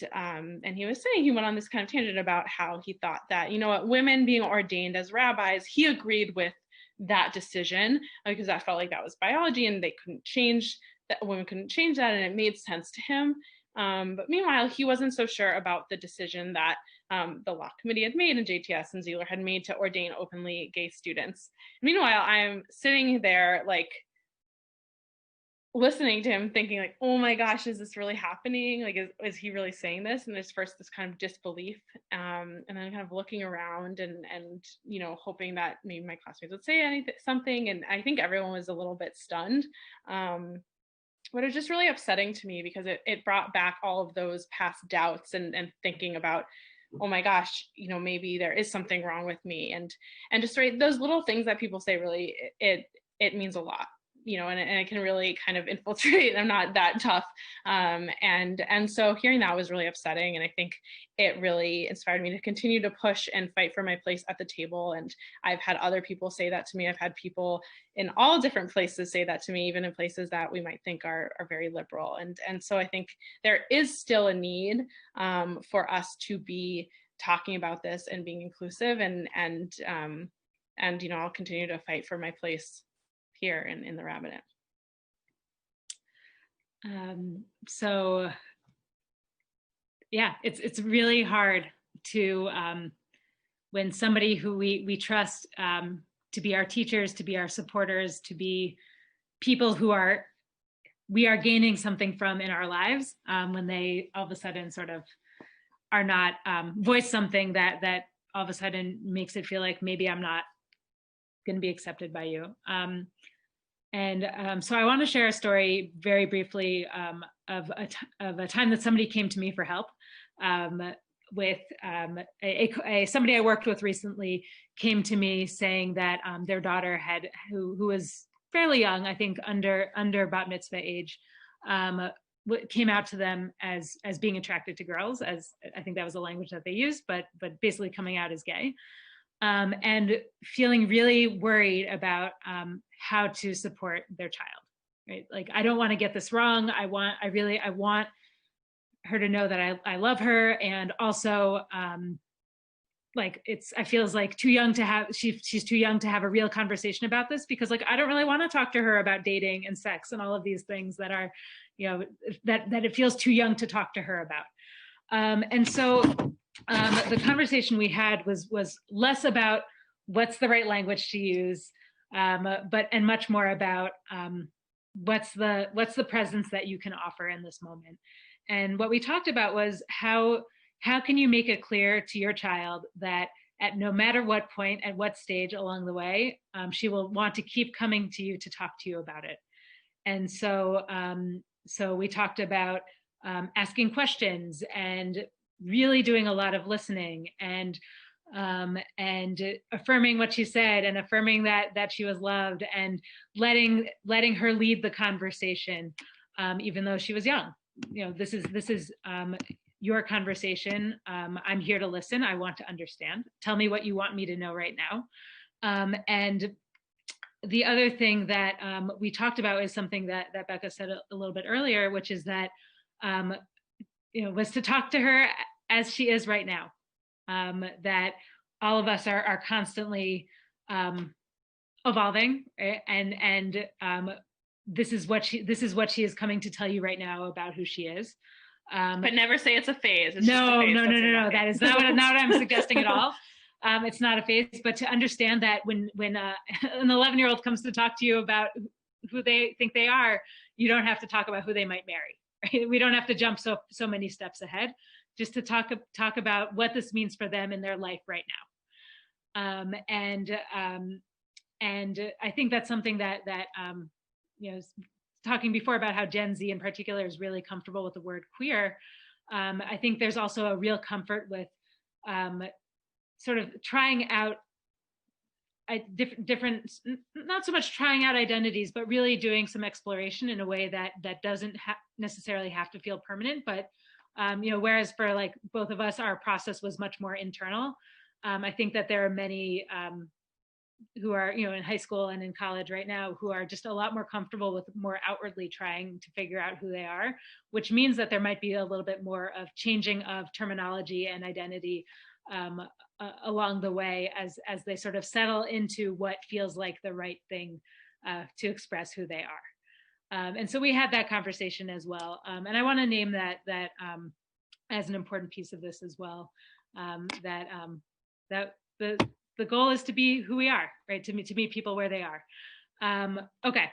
he was saying, he went on this kind of tangent about how he thought that, women being ordained as rabbis, he agreed with that decision because that felt like that was biology and they couldn't change that, women couldn't change that, and it made sense to him. But meanwhile, he wasn't so sure about the decision that the law committee had made and JTS and Zeeler had made to ordain openly gay students. Meanwhile, I'm sitting there like listening to him thinking like, oh my gosh, is this really happening? Like, is he really saying this? And there's first this kind of disbelief, and then kind of looking around and hoping that maybe my classmates would say something. And I think everyone was a little bit stunned. But it was just really upsetting to me because it brought back all of those past doubts and thinking about, oh my gosh, maybe there is something wrong with me. And just right, those little things that people say, really, it means a lot. And it can really kind of infiltrate. I'm not that tough. And so hearing that was really upsetting. And I think it really inspired me to continue to push and fight for my place at the table. And I've had other people say that to me. I've had people in all different places say that to me, even in places that we might think are very liberal. And so I think there is still a need for us to be talking about this and being inclusive. And I'll continue to fight for my place here in the rabbinate. So yeah, it's really hard to when somebody who we trust to be our teachers, to be our supporters, to be people who we are gaining something from in our lives, when they all of a sudden sort of are not voice something that all of a sudden makes it feel like maybe I'm not going to be accepted by you. So I want to share a story very briefly of a time that somebody came to me for help with somebody I worked with recently came to me saying that their daughter who was fairly young, I think under bat mitzvah age, came out to them as being attracted to girls, as I think that was the language that they used, but basically coming out as gay. And feeling really worried about how to support their child, right? Like, I don't want to get this wrong. I want her to know that I love her. And also, I feel like she's too young to have a real conversation about this, because like, I don't really want to talk to her about dating and sex and all of these things that are, that it feels too young to talk to her about. And so the conversation we had was less about what's the right language to use, and much more about what's the presence that you can offer in this moment. And what we talked about was how can you make it clear to your child that at no matter what point, at what stage along the way, she will want to keep coming to you to talk to you about it. And so we talked about asking questions and really doing a lot of listening and affirming what she said and affirming that she was loved and letting her lead the conversation, even though she was young. This is your conversation. I'm here to listen. I want to understand. Tell me what you want me to know right now. And the other thing that we talked about is something that Becca said a little bit earlier, which is that was to talk to her as she is right now. That all of us are constantly evolving, right? And this is what she is coming to tell you right now about who she is. But never say it's a phase. It's no. just a phase. No. That is not what I'm suggesting at all. It's not a phase, but to understand that when an 11-year-old comes to talk to you about who they think they are, you don't have to talk about who they might marry. right? We don't have to jump so many steps ahead, just to talk about what this means for them in their life right now. And I think that's something that talking before about how Gen Z in particular is really comfortable with the word queer. I think there's also a real comfort with sort of trying out different, not so much trying out identities, but really doing some exploration in a way that doesn't necessarily have to feel permanent. But whereas for like both of us, our process was much more internal. I think that there are many who are in high school and in college right now who are just a lot more comfortable with more outwardly trying to figure out who they are, which means that there might be a little bit more of changing of terminology and identity along the way as they sort of settle into what feels like the right thing to express who they are. And so we had that conversation as well. And I want to name that as an important piece of this as well, that the goal is to be who we are, right? To meet people where they are. Okay,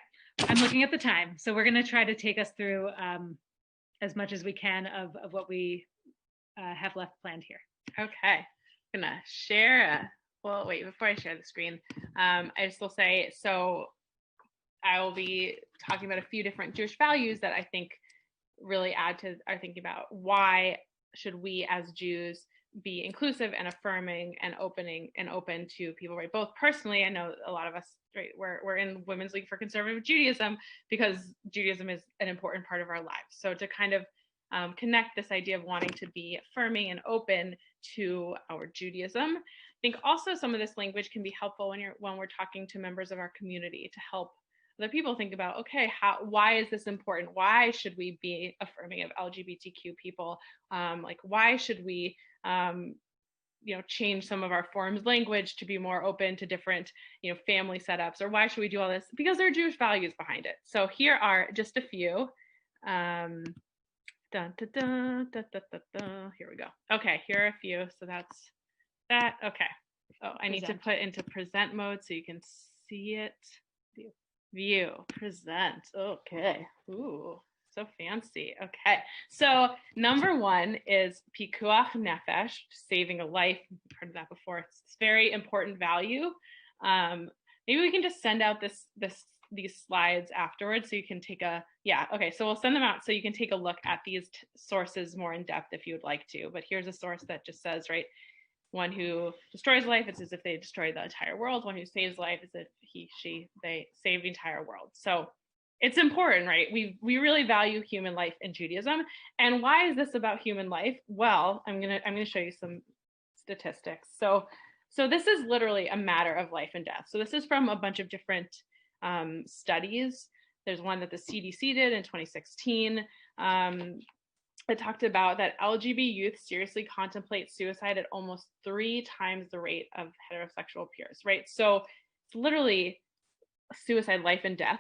I'm looking at the time. So we're gonna try to take us through as much as we can of what we have left planned here. Okay, I'm gonna share, well, wait, before I share the screen, I just will say, so I will be talking about a few different Jewish values that I think really add to our thinking about why should we as Jews be inclusive and affirming and open to people, right? Both personally, I know a lot of us, right, we're in Women's League for Conservative Judaism because Judaism is an important part of our lives. So to kind of connect this idea of wanting to be affirming and open to our Judaism. I think also some of this language can be helpful when we're talking to members of our community to help other people think about, okay, why is this important? Why should we be affirming of LGBTQ people? Like, why should we change some of our forms language to be more open to different, family setups, or why should we do all this? Because there are Jewish values behind it. So here are just a few. Here we go. Okay, here are a few. So that's that. Okay. Oh, I need to put into present mode so you can see it. View, present. Okay. Ooh, so fancy. Okay. So number one is pikuach nefesh, saving a life. I've heard of that before. It's this very important value. Maybe we can just send out these slides afterwards so you can take okay, so we'll send them out so you can take a look at these sources more in depth if you would like to. But here's a source that just says, right, one who destroys life, it's as if they destroy the entire world. One who saves life, is if they save the entire world. So it's important, right? We really value human life in Judaism. And why is this about human life? Well, I'm gonna show you some statistics. So this is literally a matter of life and death. So this is from a bunch of different studies. There's one that the CDC did in 2016. It talked about that LGBT youth seriously contemplate suicide at almost 3 times the rate of heterosexual peers, right? So it's literally suicide, life and death.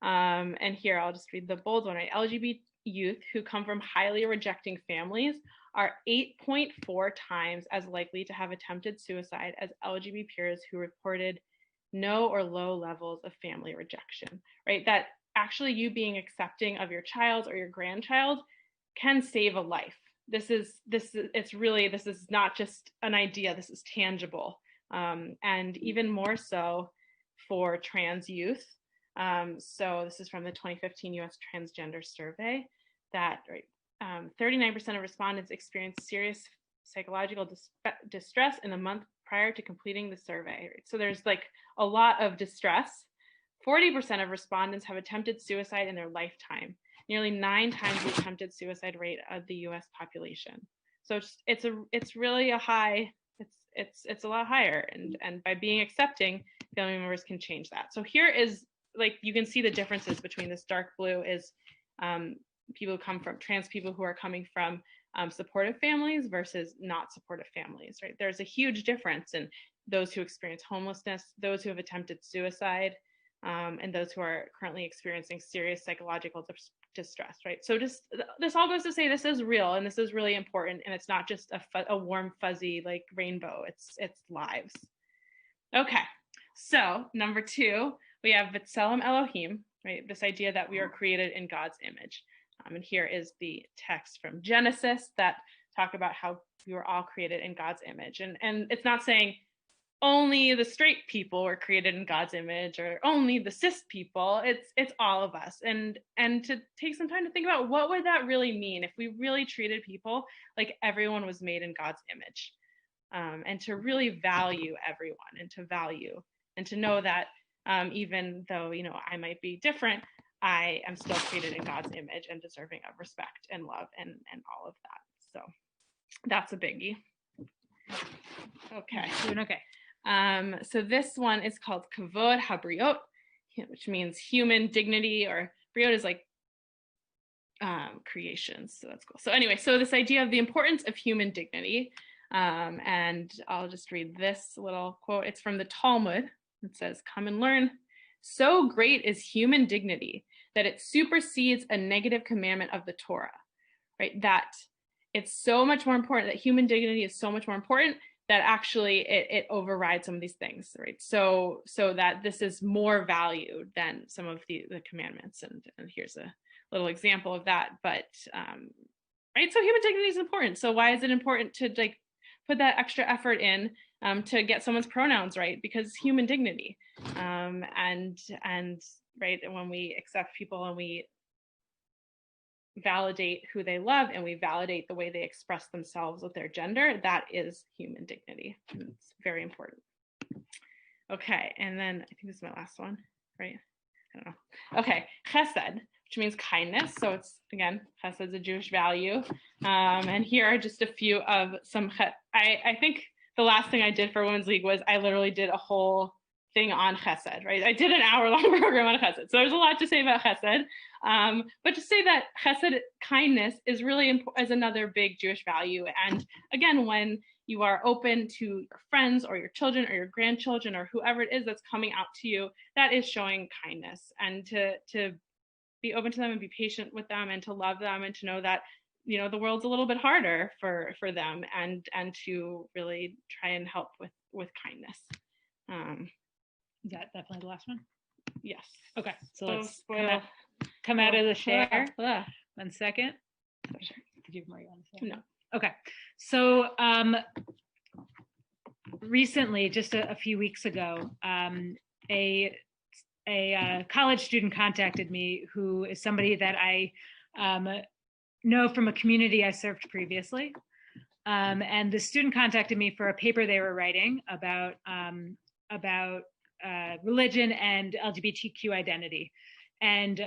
And here I'll just read the bold one, right? LGBT youth who come from highly rejecting families are 8.4 times as likely to have attempted suicide as LGBT peers who reported no or low levels of family rejection, right? That actually you being accepting of your child or your grandchild can save a life. This is not just an idea, this is tangible. And even more so for trans youth. So this is from the 2015 US Transgender Survey that 39% of respondents experienced serious psychological distress in the month prior to completing the survey. Right? So there's like a lot of distress. 40% of respondents have attempted suicide in their lifetime, nearly 9 times the attempted suicide rate of the US population. So it's really a high, it's a lot higher. And by being accepting, family members can change that. So here is, like, you can see the differences between this dark blue is people who come from, trans people who are coming from supportive families versus not supportive families, right? There's a huge difference in those who experience homelessness, those who have attempted suicide, and those who are currently experiencing serious psychological distress, right? So just this all goes to say this is real and this is really important, and it's not just a warm fuzzy like rainbow, it's lives. Okay, so number 2, we have B'Tselem Elohim, right? This idea that we are created in God's image. And here is the text from Genesis that talk about how we were all created in God's image. And it's not saying only the straight people were created in God's image or only the cis people. It's all of us. And to take some time to think about what would that really mean if we really treated people like everyone was made in God's image, and to really value everyone and to value and to know that even though, I might be different, I am still created in God's image and deserving of respect and love and all of that. So that's a biggie. Okay. Doing okay. So this one is called Kavod HaBriot, which means human dignity, or Briot is like creations. So that's cool. So anyway, so this idea of the importance of human dignity, and I'll just read this little quote. It's from the Talmud. It says, "Come and learn. So great is human dignity that it supersedes a negative commandment of the Torah," right? That it's so much more important, that human dignity is so much more important that actually it overrides some of these things, right? So that this is more valued than some of the commandments. And here's a little example of that. But right, so human dignity is important. So why is it important to like put that extra effort in to get someone's pronouns right? Because human dignity, and right, and when we accept people and we validate who they love and we validate the way they express themselves with their gender, that is human dignity. It's very important. Okay, and then I think this is my last one, right? I don't know. Okay, chesed, which means kindness. So it's, again, chesed is a Jewish value. And here are just a few of some, I think the last thing I did for Women's League was I literally did a whole thing on chesed, right? I did an hour-long program on chesed. So there's a lot to say about chesed. But to say that chesed, kindness, is really important, is another big Jewish value. And again, when you are open to your friends or your children or your grandchildren or whoever it is that's coming out to you, that is showing kindness. And to be open to them and be patient with them and to love them and to know that, the world's a little bit harder for them, and to really try and help with kindness. Is that definitely the last one? Yes. Okay, so So let's come out of the share. Yeah. 1 second. Did you have more you want to say? No. Okay, so recently, just a few weeks ago, a college student contacted me who is somebody that I know from a community I served previously. And the student contacted me for a paper they were writing about religion and LGBTQ identity. And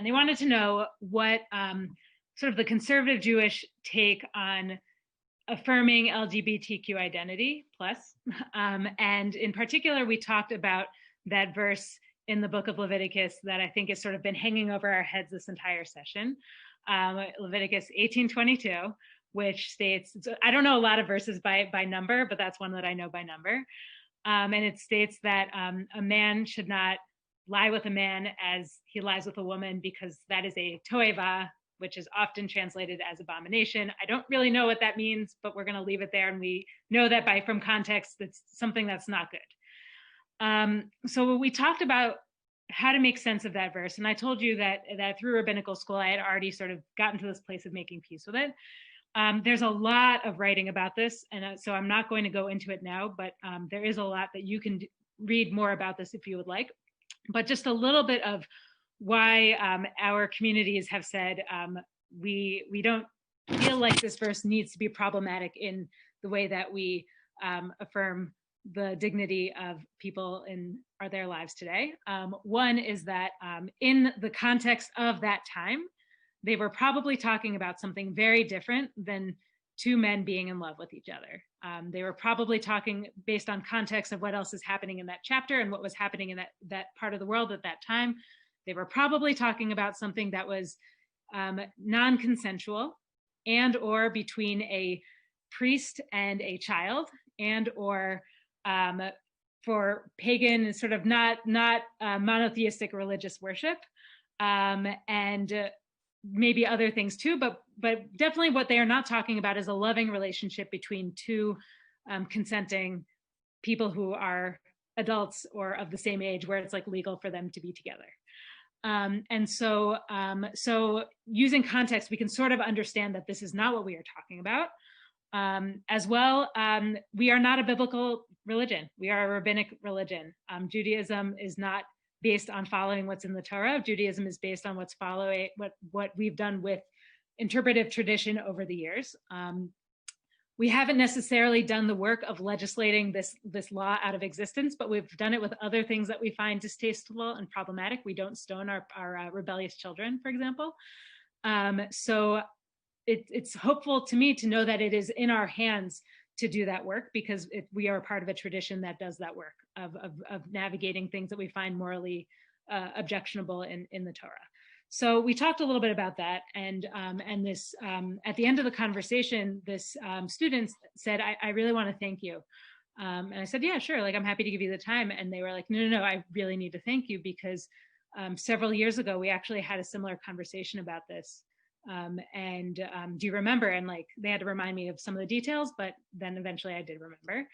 they wanted to know what sort of the conservative Jewish take on affirming LGBTQ identity plus. And in particular, we talked about that verse in the book of Leviticus that I think has sort of been hanging over our heads this entire session. Leviticus 18:22, which states, I don't know a lot of verses by number, but that's one that I know by number. And it states that a man should not lie with a man as he lies with a woman, because that is a toeva, which is often translated as abomination. I don't really know what that means, but we're going to leave it there. And we know that from context, that's something that's not good. So we talked about how to make sense of that verse. And I told you that through rabbinical school, I had already sort of gotten to this place of making peace with it. There's a lot of writing about this, and so I'm not going to go into it now, but there is a lot that you can read more about this if you would like. But just a little bit of why our communities have said we don't feel like this verse needs to be problematic in the way that we affirm the dignity of people in their lives today. One is that in the context of that time, they were probably talking about something very different than two men being in love with each other. They were probably talking based on context of what else is happening in that chapter and what was happening in that part of the world at that time. They were probably talking about something that was non-consensual, and or between a priest and a child, and or for pagan, sort of not monotheistic religious worship, and maybe other things too, but definitely what they are not talking about is a loving relationship between two consenting people who are adults or of the same age, where it's like legal for them to be together. And so using context, we can sort of understand that this is not what we are talking about. As well, we are not a biblical religion. We are a rabbinic religion. Judaism is not based on following what's in the Torah. Judaism is based on what we've done with interpretive tradition over the years. We haven't necessarily done the work of legislating this law out of existence, but we've done it with other things that we find distasteful and problematic. We don't stone our rebellious children, for example. So it's hopeful to me to know that it is in our hands to do that work, because we are part of a tradition that does that work of navigating things that we find morally objectionable in the Torah. So we talked a little bit about that, and this at the end of the conversation, this student said, I really want to thank you. And I said, yeah, sure, like I'm happy to give you the time. And they were like, no, I really need to thank you, because several years ago, we actually had a similar conversation about this. Do you remember? And like, they had to remind me of some of the details, but then eventually I did remember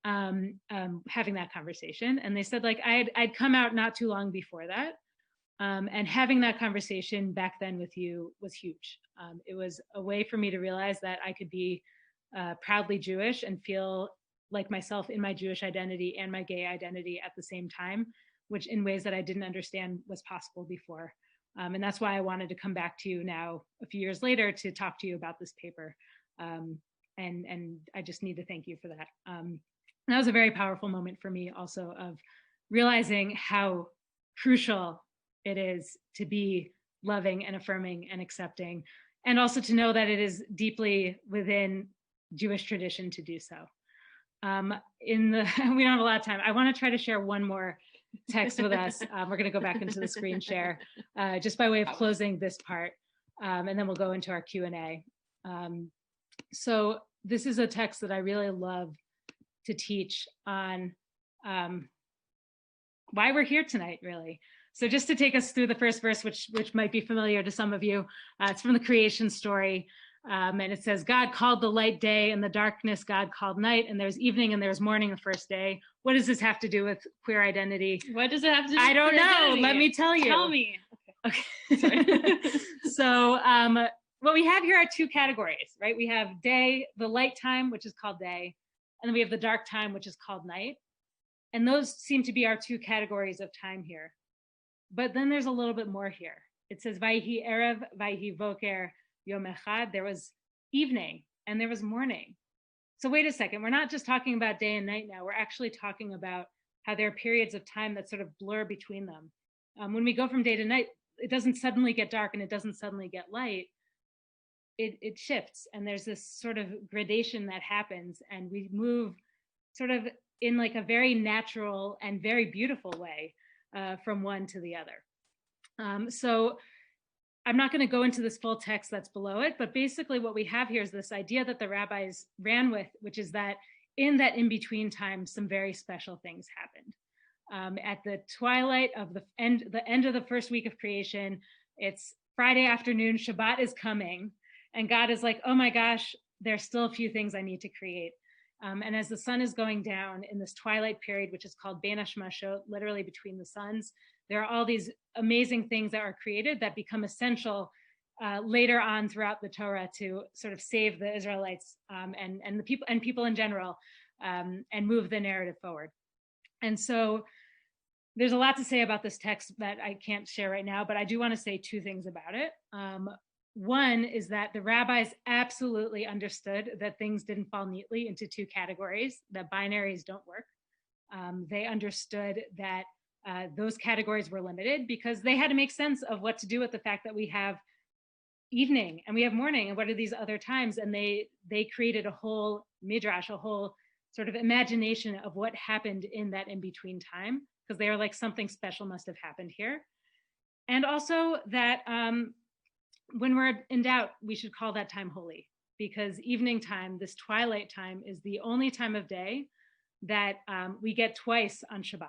having that conversation. And they said, like, I'd come out not too long before that. And having that conversation back then with you was huge. It was a way for me to realize that I could be proudly Jewish and feel like myself in my Jewish identity and my gay identity at the same time, which in ways that I didn't understand was possible before. And that's why I wanted to come back to you now, a few years later, to talk to you about this paper. And I just need to thank you for that. That was a very powerful moment for me also, of realizing how crucial it is to be loving and affirming and accepting, and also to know that it is deeply within Jewish tradition to do so. We don't have a lot of time. I want to try to share one more text with us. We're going to go back into the screen share just by way of closing this part, and then we'll go into our Q&A. So this is a text that I really love to teach on why we're here tonight, really. So just to take us through the first verse, which might be familiar to some of you, it's from the creation story. And it says, God called the light day, and the darkness God called night, and there's evening and there's morning the first day. What does this have to do with queer identity? What does it have to do with I don't queer know. identity? Let me tell you. Tell me. Okay. Sorry. So what we have here are two categories, right? We have day, the light time, which is called day, and then we have the dark time, which is called night. And those seem to be our two categories of time here. But then there's a little bit more here. It says, Vayhi erev, vayhi voker, yom echad. There was evening and there was morning. So wait a second, we're not just talking about day and night now. We're actually talking about how there are periods of time that sort of blur between them. When we go from day to night, it doesn't suddenly get dark and it doesn't suddenly get light. It shifts, and there's this sort of gradation that happens, and we move sort of in like a very natural and very beautiful way from one to the other. So I'm not going to go into this full text that's below it, but basically what we have here is this idea that the rabbis ran with, which is that in that in-between time, some very special things happened. At the twilight of the end of the first week of creation, it's Friday afternoon, Shabbat is coming, and God is like, oh my gosh, there's still a few things I need to create. And as the sun is going down in this twilight period, which is called Ben Hashmashot, literally between the suns, there are all these amazing things that are created that become essential later on throughout the Torah to sort of save the Israelites and the people in general, and move the narrative forward. And so there's a lot to say about this text that I can't share right now, but I do want to say two things about it. One is that the rabbis absolutely understood that things didn't fall neatly into two categories, that binaries don't work. They understood that those categories were limited because they had to make sense of what to do with the fact that we have evening and we have morning and what are these other times. And they created a whole midrash, a whole sort of imagination of what happened in that in-between time, because they were like, something special must have happened here. And also that when we're in doubt, we should call that time holy, because evening time, this twilight time, is the only time of day that we get twice on Shabbat.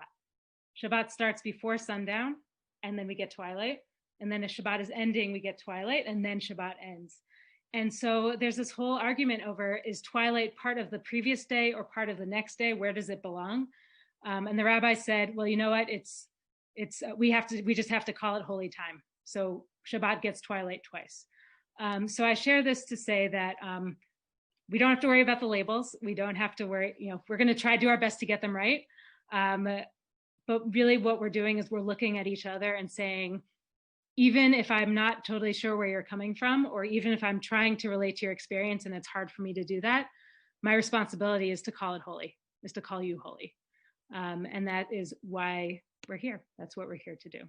Shabbat starts before sundown, and then we get twilight. And then as Shabbat is ending, we get twilight, and then Shabbat ends. And so there's this whole argument over, is twilight part of the previous day or part of the next day? Where does it belong? And the rabbi said, well, you know what? It's it's we just have to call it holy time. So Shabbat gets twilight twice. So I share this to say that we don't have to worry about the labels. We don't have to worry, we're going to try to do our best to get them right. But really what we're doing is we're looking at each other and saying, even if I'm not totally sure where you're coming from, or even if I'm trying to relate to your experience and it's hard for me to do that, my responsibility is to call it holy, is to call you holy. And that is why we're here. That's what we're here to do.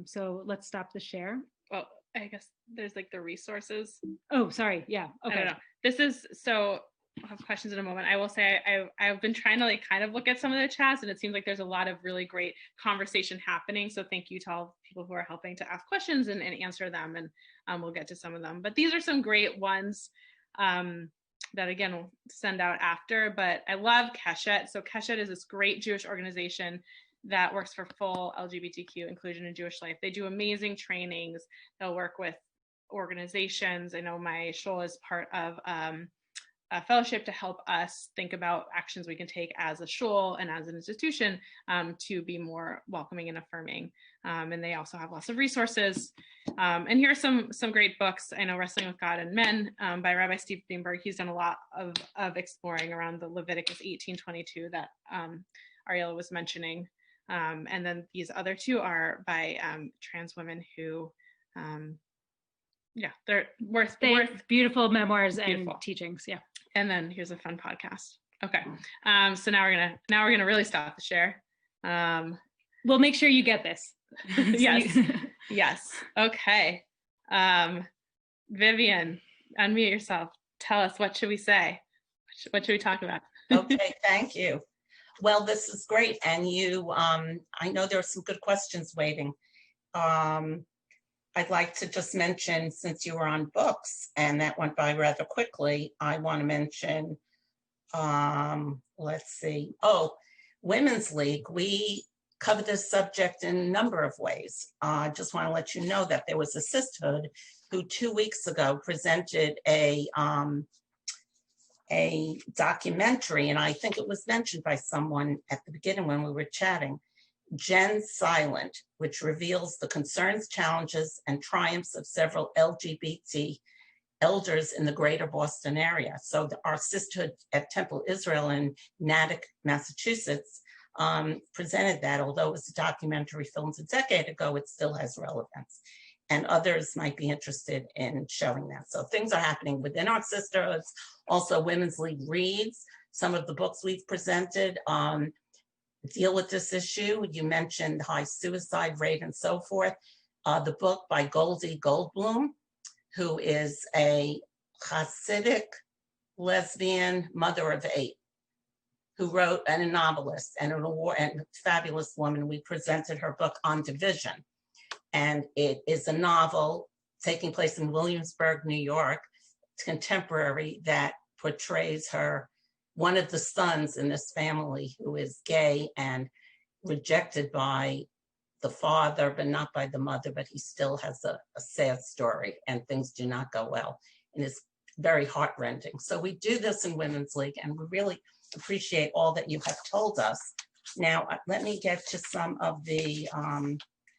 So let's stop the share. Well, I guess there's like the resources. Oh, sorry. Yeah. I Okay. don't know. This is, so I'll have questions in a moment. I will say I've been trying to like kind of look at some of the chats, and it seems like there's a lot of really great conversation happening. So thank you to all people who are helping to ask questions and answer them, and we'll get to some of them. But these are some great ones that again we'll send out after. But I love Keshet. So Keshet is this great Jewish organization that works for full LGBTQ inclusion in Jewish life. They do amazing trainings. They'll work with organizations. I know my shul is part of a fellowship to help us think about actions we can take as a shul and as an institution to be more welcoming and affirming. And they also have lots of resources. And here are some great books. I know Wrestling with God and Men by Rabbi Steve Greenberg. He's done a lot of exploring around the Leviticus 18:22 that Ariella was mentioning. And then these other two are by trans women who, they're worth beautiful memoirs beautiful. And teachings. Yeah. And then here's a fun podcast. Okay. So now we're gonna really stop the share. We'll make sure you get this. Yes. Yes. Okay. Vivian, unmute yourself. Tell us, what should we say? What should we talk about? Okay, thank you. Well, this is great. And I know there are some good questions waiting. I'd like to just mention, since you were on books and that went by rather quickly, I want to mention, let's see. Oh, Women's League. We cover this subject in a number of ways. I just want to let you know that there was a sisterhood who 2 weeks ago presented a documentary, and I think it was mentioned by someone at the beginning when we were chatting, Gen Silent, which reveals the concerns, challenges, and triumphs of several LGBT elders in the greater Boston area. So our sisterhood at Temple Israel in Natick, Massachusetts, presented that. Although it was a documentary filmed a decade ago, it still has relevance. And others might be interested in showing that. So things are happening within our sisterhoods. Also, Women's League reads. Some of the books we've presented deal with this issue. You mentioned high suicide rate and so forth. The book by Goldie Goldblum, who is a Hasidic lesbian mother of 8, who wrote, and a novelist and an award and fabulous woman. We presented her book On Division. And it is a novel taking place in Williamsburg, New York, contemporary, that portrays one of the sons in this family who is gay and rejected by the father, but not by the mother, but he still has a sad story and things do not go well. And it's very heartrending. So we do this in Women's League, and we really appreciate all that you have told us. Now, let me get to some of the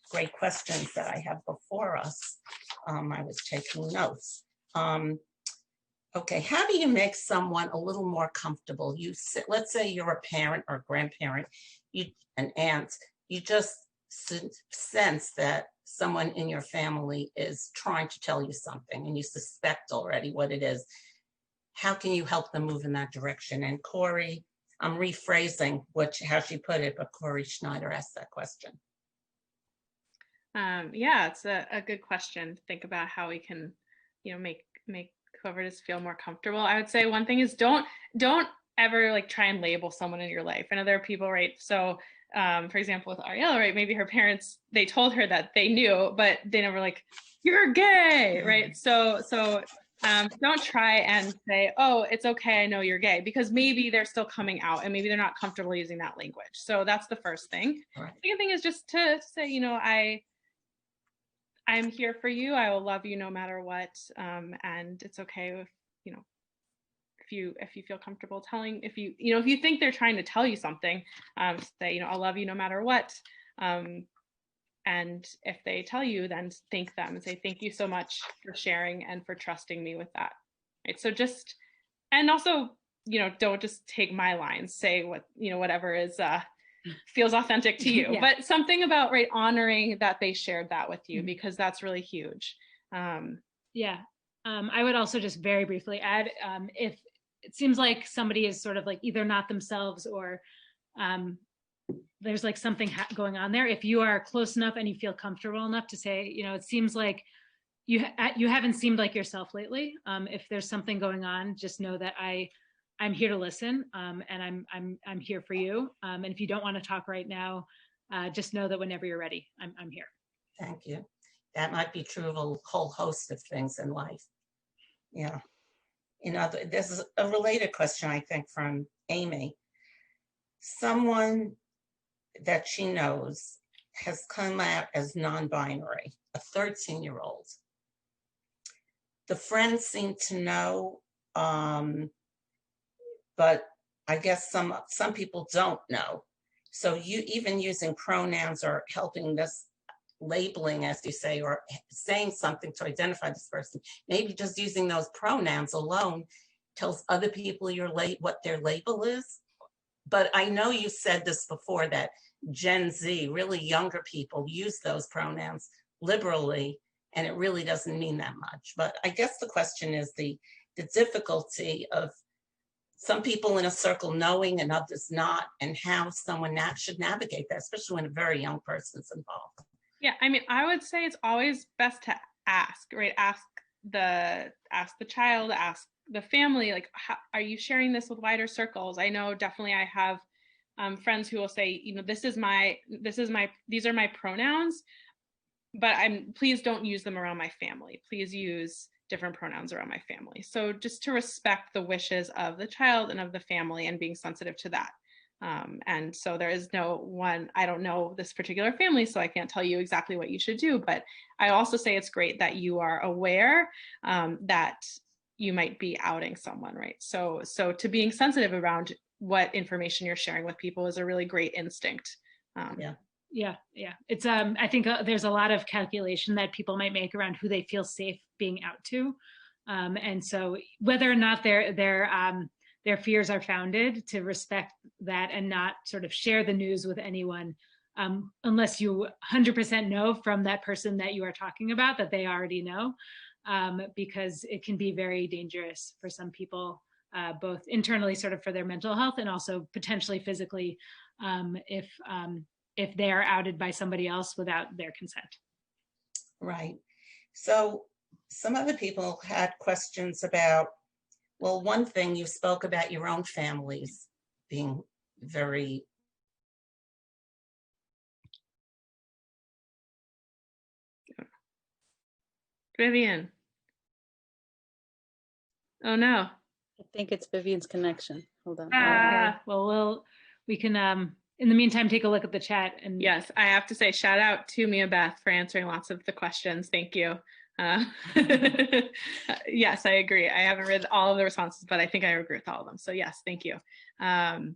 great questions that I have before us. I was taking notes. Okay, how do you make someone a little more comfortable? Let's say you're a parent or a grandparent, an aunt, you just sense that someone in your family is trying to tell you something and you suspect already what it is. How can you help them move in that direction? And Corey, I'm rephrasing how she put it, but Corey Schneider asked that question. Yeah, it's a good question. Think about how we can, make whoever it is feel more comfortable. I would say one thing is don't ever like try and label someone in your life. I know there are people, right? So, for example, with Ariella, right? Maybe her parents, they told her that they knew, but they never like, you're gay, right? So don't try and say, oh, it's okay, I know you're gay, because maybe they're still coming out and maybe they're not comfortable using that language. So that's the first thing. Right. Second thing is just to say, I'm here for you. I will love you no matter what. And it's okay if you feel comfortable telling, if you think they're trying to tell you something, say, I'll love you no matter what. And if they tell you, then thank them and say, thank you so much for sharing and for trusting me with that. Right. So just, and also, don't just take my lines, say what, whatever is, feels authentic to you, Yeah. but something about, right, honoring that they shared that with you, because that's really huge. Yeah. I would also just very briefly add, if it seems like somebody is sort of like either not themselves or there's like something going on there, if you are close enough and you feel comfortable enough to say, it seems like you haven't seemed like yourself lately. If there's something going on, just know that I'm here to listen, and I'm here for you. And if you don't want to talk right now, just know that whenever you're ready, I'm here. Thank you. That might be true of a whole host of things in life. Yeah. This is a related question, I think, from Amy. Someone that she knows has come out as non-binary, a 13-year-old. The friends seem to know, but I guess some people don't know. So you even using pronouns or helping this labeling, as you say, or saying something to identify this person, maybe just using those pronouns alone tells other people what their label is. But I know you said this before, that Gen Z, really younger people, use those pronouns liberally, and it really doesn't mean that much. But I guess the question is the difficulty of some people in a circle knowing and others not, and how someone should navigate that, especially when a very young person's involved. Yeah, I mean, I would say it's always best to ask, right? Ask the child, ask the family, like, are you sharing this with wider circles? I know definitely I have friends who will say, these are my pronouns, but please don't use them around my family. Please use different pronouns around my family. So just to respect the wishes of the child and of the family and being sensitive to that. And so there is no one, I don't know this particular family, so I can't tell you exactly what you should do, but I also say it's great that you are aware that you might be outing someone, right? So to being sensitive around what information you're sharing with people is a really great instinct. Yeah. It's I think there's a lot of calculation that people might make around who they feel safe being out to, and so whether or not their fears are founded, to respect that and not sort of share the news with anyone unless you 100% know from that person that you are talking about that they already know, because it can be very dangerous for some people, both internally, sort of for their mental health, and also potentially physically, if they are outed by somebody else without their consent. Right. So some other people had questions about, well, one thing, you spoke about your own families being very Vivian. Oh no. I think it's Vivian's connection. Hold on. Okay. Well, we can in the meantime take a look at the chat. And yes, I have to say shout out to Mia Beth for answering lots of the questions. Thank you. Yes, I agree. I haven't read all of the responses, but I think I agree with all of them. So yes, thank you. We're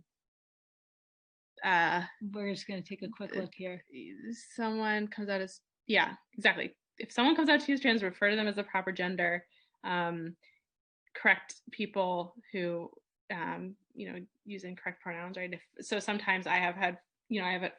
just going to take a quick look here. Someone comes out as, yeah, exactly. If someone comes out to you as trans, refer to them as the proper gender. Correct people who, use incorrect pronouns, right? So sometimes I have had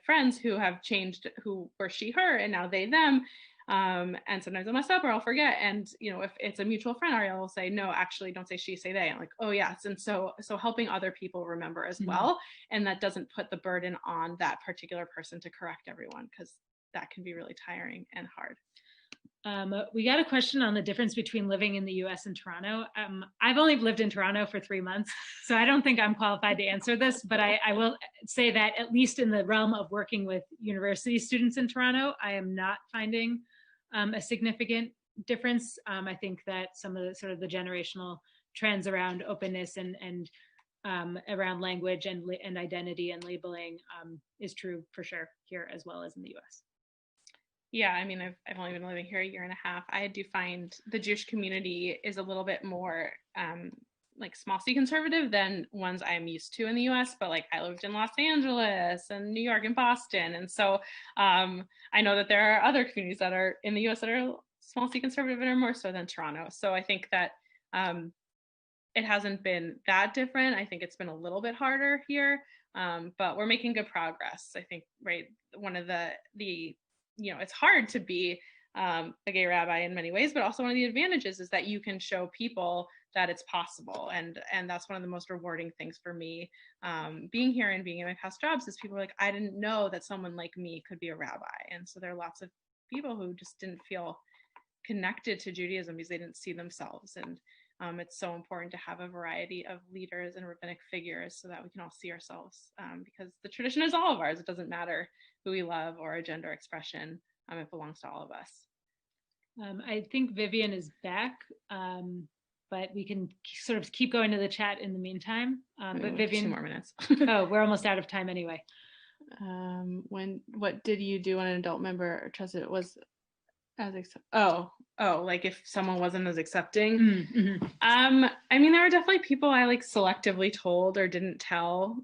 friends who have changed, who were she, her, and now they, them. And sometimes I'll mess up or I'll forget. And, if it's a mutual friend, Ariella will say, no, actually don't say she, say they. I'm like, oh yes. And so helping other people remember as well. And that doesn't put the burden on that particular person to correct everyone, because that can be really tiring and hard. We got a question on the difference between living in the US and Toronto. I've only lived in Toronto for 3 months, so I don't think I'm qualified to answer this, but I will say that at least in the realm of working with university students in Toronto, I am not finding a significant difference. I think that some of the sort of the generational trends around openness and around language and identity and labeling is true for sure here as well as in the US. Yeah, I mean, I've only been living here a year and a half. I do find the Jewish community is a little bit more like small C conservative than ones I'm used to in the US, but like I lived in Los Angeles and New York and Boston. And so I know that there are other communities that are in the US that are small C conservative and are more so than Toronto. So I think that it hasn't been that different. I think it's been a little bit harder here, but we're making good progress. I think, right, one of the it's hard to be a gay rabbi in many ways, but also one of the advantages is that you can show people that it's possible. And that's one of the most rewarding things for me being here and being in my past jobs is people are like, I didn't know that someone like me could be a rabbi. And so there are lots of people who just didn't feel connected to Judaism because they didn't see themselves. And it's so important to have a variety of leaders and rabbinic figures so that we can all see ourselves because the tradition is all of ours. It doesn't matter who we love or a gender expression. It belongs to all of us. I think Vivian is back, but we can sort of keep going to the chat in the meantime. But Vivian, 2 more minutes. Oh, we're almost out of time anyway. What did you do when an adult member trusted it was as like if someone wasn't as accepting? Mm-hmm. I mean, there were definitely people I like selectively told or didn't tell.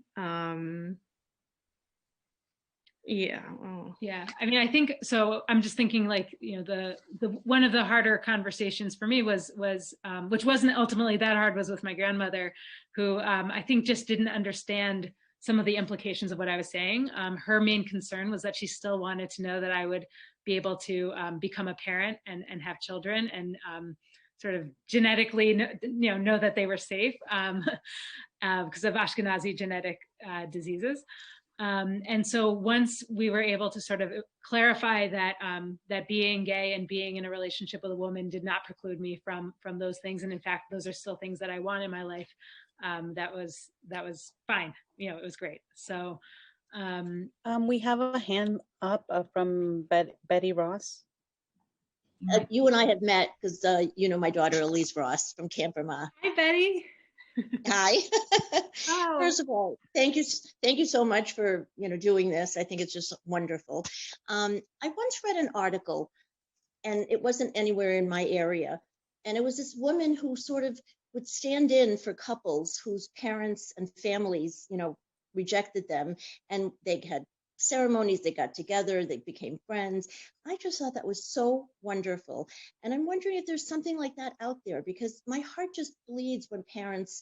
Yeah. Oh. Yeah. I mean, I think so. I'm just thinking like, the one of the harder conversations for me was which wasn't ultimately that hard, was with my grandmother, who I think just didn't understand some of the implications of what I was saying. Her main concern was that she still wanted to know that I would be able to become a parent and have children and sort of genetically know that they were safe because of Ashkenazi genetic diseases. And so once we were able to sort of clarify that that being gay and being in a relationship with a woman did not preclude me from those things, and in fact those are still things that I want in my life, that was fine. It was great. So We have a hand up from Betty Ross. You and I have met because my daughter Elise Ross from Camp Vermont. Hi, Betty. Hi. Oh. First of all, thank you so much for doing this. I think it's just wonderful. I once read an article, and it wasn't anywhere in my area, and it was this woman who sort of would stand in for couples whose parents and families rejected them, and they had ceremonies, they got together, they became friends. I just thought that was so wonderful. And I'm wondering if there's something like that out there, because my heart just bleeds when parents,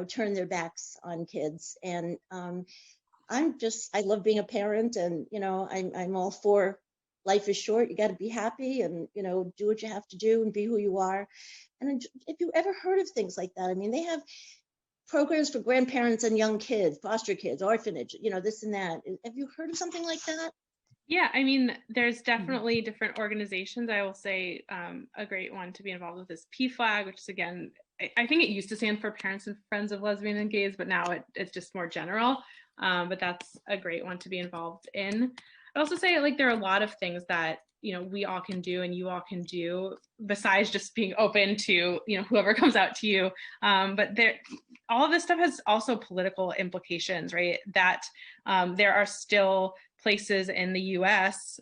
turn their backs on kids. And I love being a parent, and, I'm all for life is short. You got to be happy and, do what you have to do and be who you are. And if you ever heard of things like that, I mean, they have programs for grandparents and young kids, foster kids, orphanage, this and that. Have you heard of something like that? Yeah, I mean, there's definitely different organizations. I will say a great one to be involved with is PFLAG, which is, again, I think it used to stand for Parents and Friends of Lesbian and Gays, but now it's just more general. But that's a great one to be involved in. I'd also say, like, there are a lot of things that we all can do and you all can do besides just being open to whoever comes out to you. But all of this stuff has also political implications, right? That there are still places in the US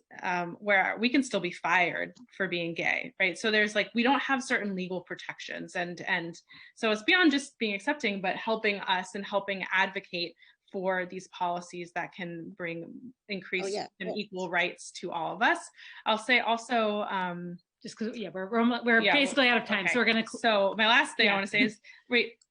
where we can still be fired for being gay, right? So there's we don't have certain legal protections, and so it's beyond just being accepting, but helping us and helping advocate for these policies that can bring increased and equal rights to all of us. I'll say also, just because we're basically out of time, okay. So we're gonna. So my last thing I want to say is,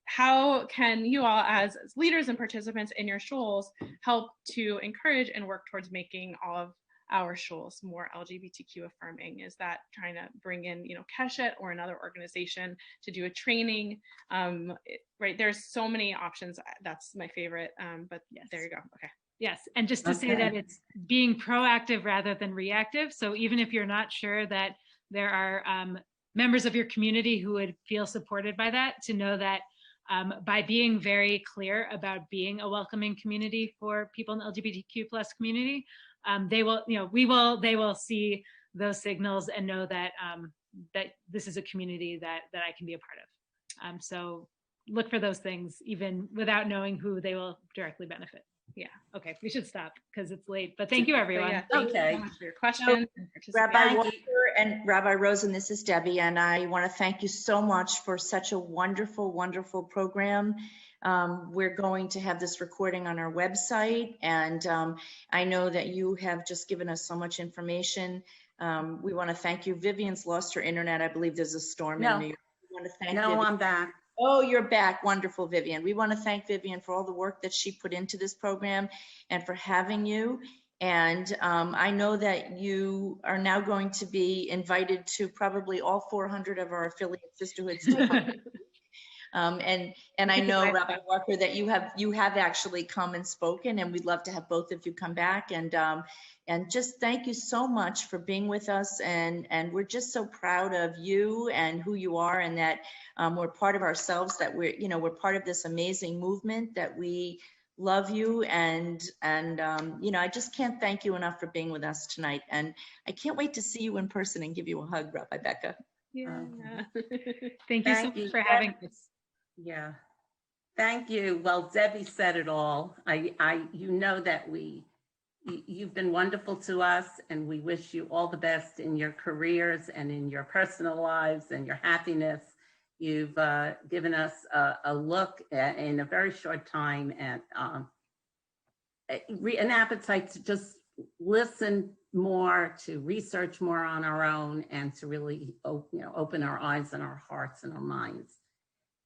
how can you all, as leaders and participants in your shuls, help to encourage and work towards making all of our shuls more LGBTQ affirming? Is that trying to bring in, Keshet or another organization to do a training? Right, there's so many options. That's my favorite, but yes. There you go. Okay. Yes, and just to say that it's being proactive rather than reactive. So even if you're not sure that there are members of your community who would feel supported by that, to know that by being very clear about being a welcoming community for people in the LGBTQ plus community, they will see those signals and know that that this is a community that I can be a part of. So look for those things even without knowing who they will directly benefit. Yeah, okay, we should stop because it's late, but thank you, But everyone. yeah, thank you Okay. so much for your questions and Rabbi participating. Walker and Rabbi Rosen, this is Debbie, and I want to thank you so much for such a wonderful, wonderful program. We're going to have this recording on our website, and I know that you have just given us so much information. We want to thank you. Vivian's lost her internet. I believe there's a storm in No. New York. We want to thank No, Vivian. I'm back. Oh, you're back. Wonderful, Vivian. We want to thank Vivian for all the work that she put into this program and for having you. And I know that you are now going to be invited to probably all 400 of our affiliate sisterhoods to come. And I know, Rabbi Walker, that you have actually come and spoken, and we'd love to have both of you come back. And just thank you so much for being with us. And we're just so proud of you and who you are, and that we're part of ourselves, that we're part of this amazing movement, that we love you. And I just can't thank you enough for being with us tonight. And I can't wait to see you in person and give you a hug, Rabbi Becca. Yeah. Thank you so Thank much you. for having us. Yeah. Thank you. Well, Debbie said it all. You know that you've been wonderful to us, and we wish you all the best in your careers and in your personal lives and your happiness. You've given us a look in a very short time at an appetite to just listen more, to research more on our own, and to really open our eyes and our hearts and our minds.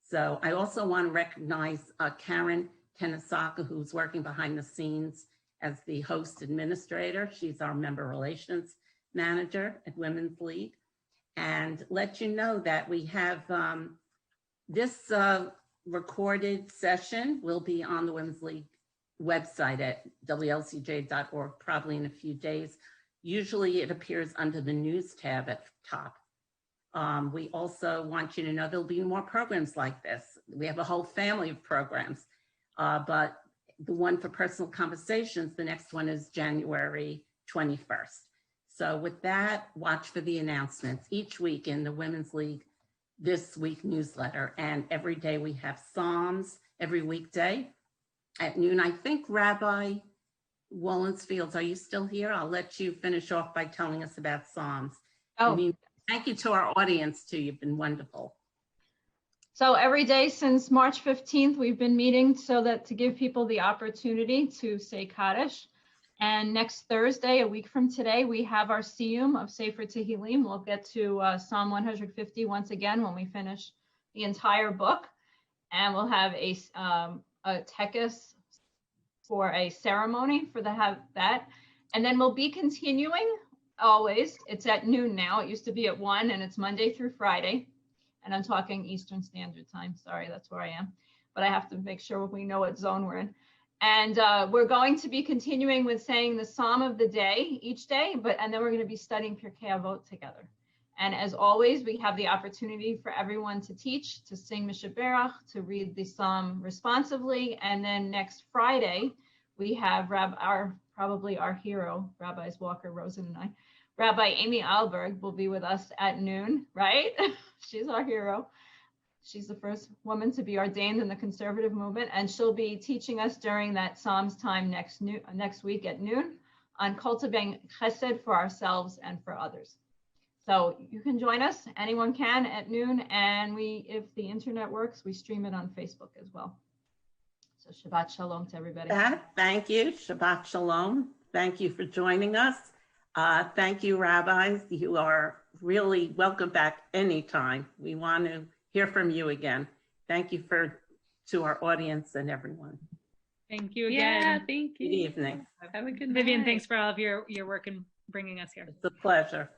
So I also want to recognize Karen Tenisaka, who's working behind the scenes as the host administrator. She's our member relations manager at Women's League. And let you know that we have this recorded session will be on the Women's League website at WLCJ.org probably in a few days. Usually it appears under the news tab at the top. We also want you to know there'll be more programs like this. We have a whole family of programs, but the one for personal conversations, the next one is January 21st. So with that, watch for the announcements each week in the Women's League This Week newsletter. And every day we have Psalms every weekday at noon. I think Rabbi Wollensfields, are you still here? I'll let you finish off by telling us about Psalms. Oh. I mean, thank you to our audience too. You've been wonderful. So every day since March 15th, we've been meeting so that to give people the opportunity to say Kaddish. And next Thursday, a week from today, we have our Siyum of Sefer Tehillim. We'll get to Psalm 150 once again when we finish the entire book. And we'll have a tekes for a ceremony for that. And then we'll be continuing always. It's at noon now. It used to be at 1, and it's Monday through Friday. And I'm talking Eastern Standard Time. Sorry, that's where I am. But I have to make sure we know what zone we're in. And we're going to be continuing with saying the Psalm of the day each day, and then we're going to be studying Pirkei Avot together. And as always, we have the opportunity for everyone to teach, to sing Mishaberach, to read the Psalm responsively. And then next Friday, we have probably our hero, Rabbis Walker, Rosen, and I. Rabbi Amy Alberg will be with us at noon, right? She's our hero. She's the first woman to be ordained in the conservative movement, and she'll be teaching us during that Psalms time next week at noon on cultivating chesed for ourselves and for others. So you can join us, anyone can, at noon, and if the internet works, we stream it on Facebook as well. So Shabbat Shalom to everybody. Thank you. Shabbat Shalom. Thank you for joining us. Thank you, rabbis. You are really welcome back anytime. We want to hear from you again. Thank you to our audience and everyone. Thank you again. Yeah, thank you. Good evening. Have a good night. Vivian, thanks for all of your work in bringing us here. It's a pleasure.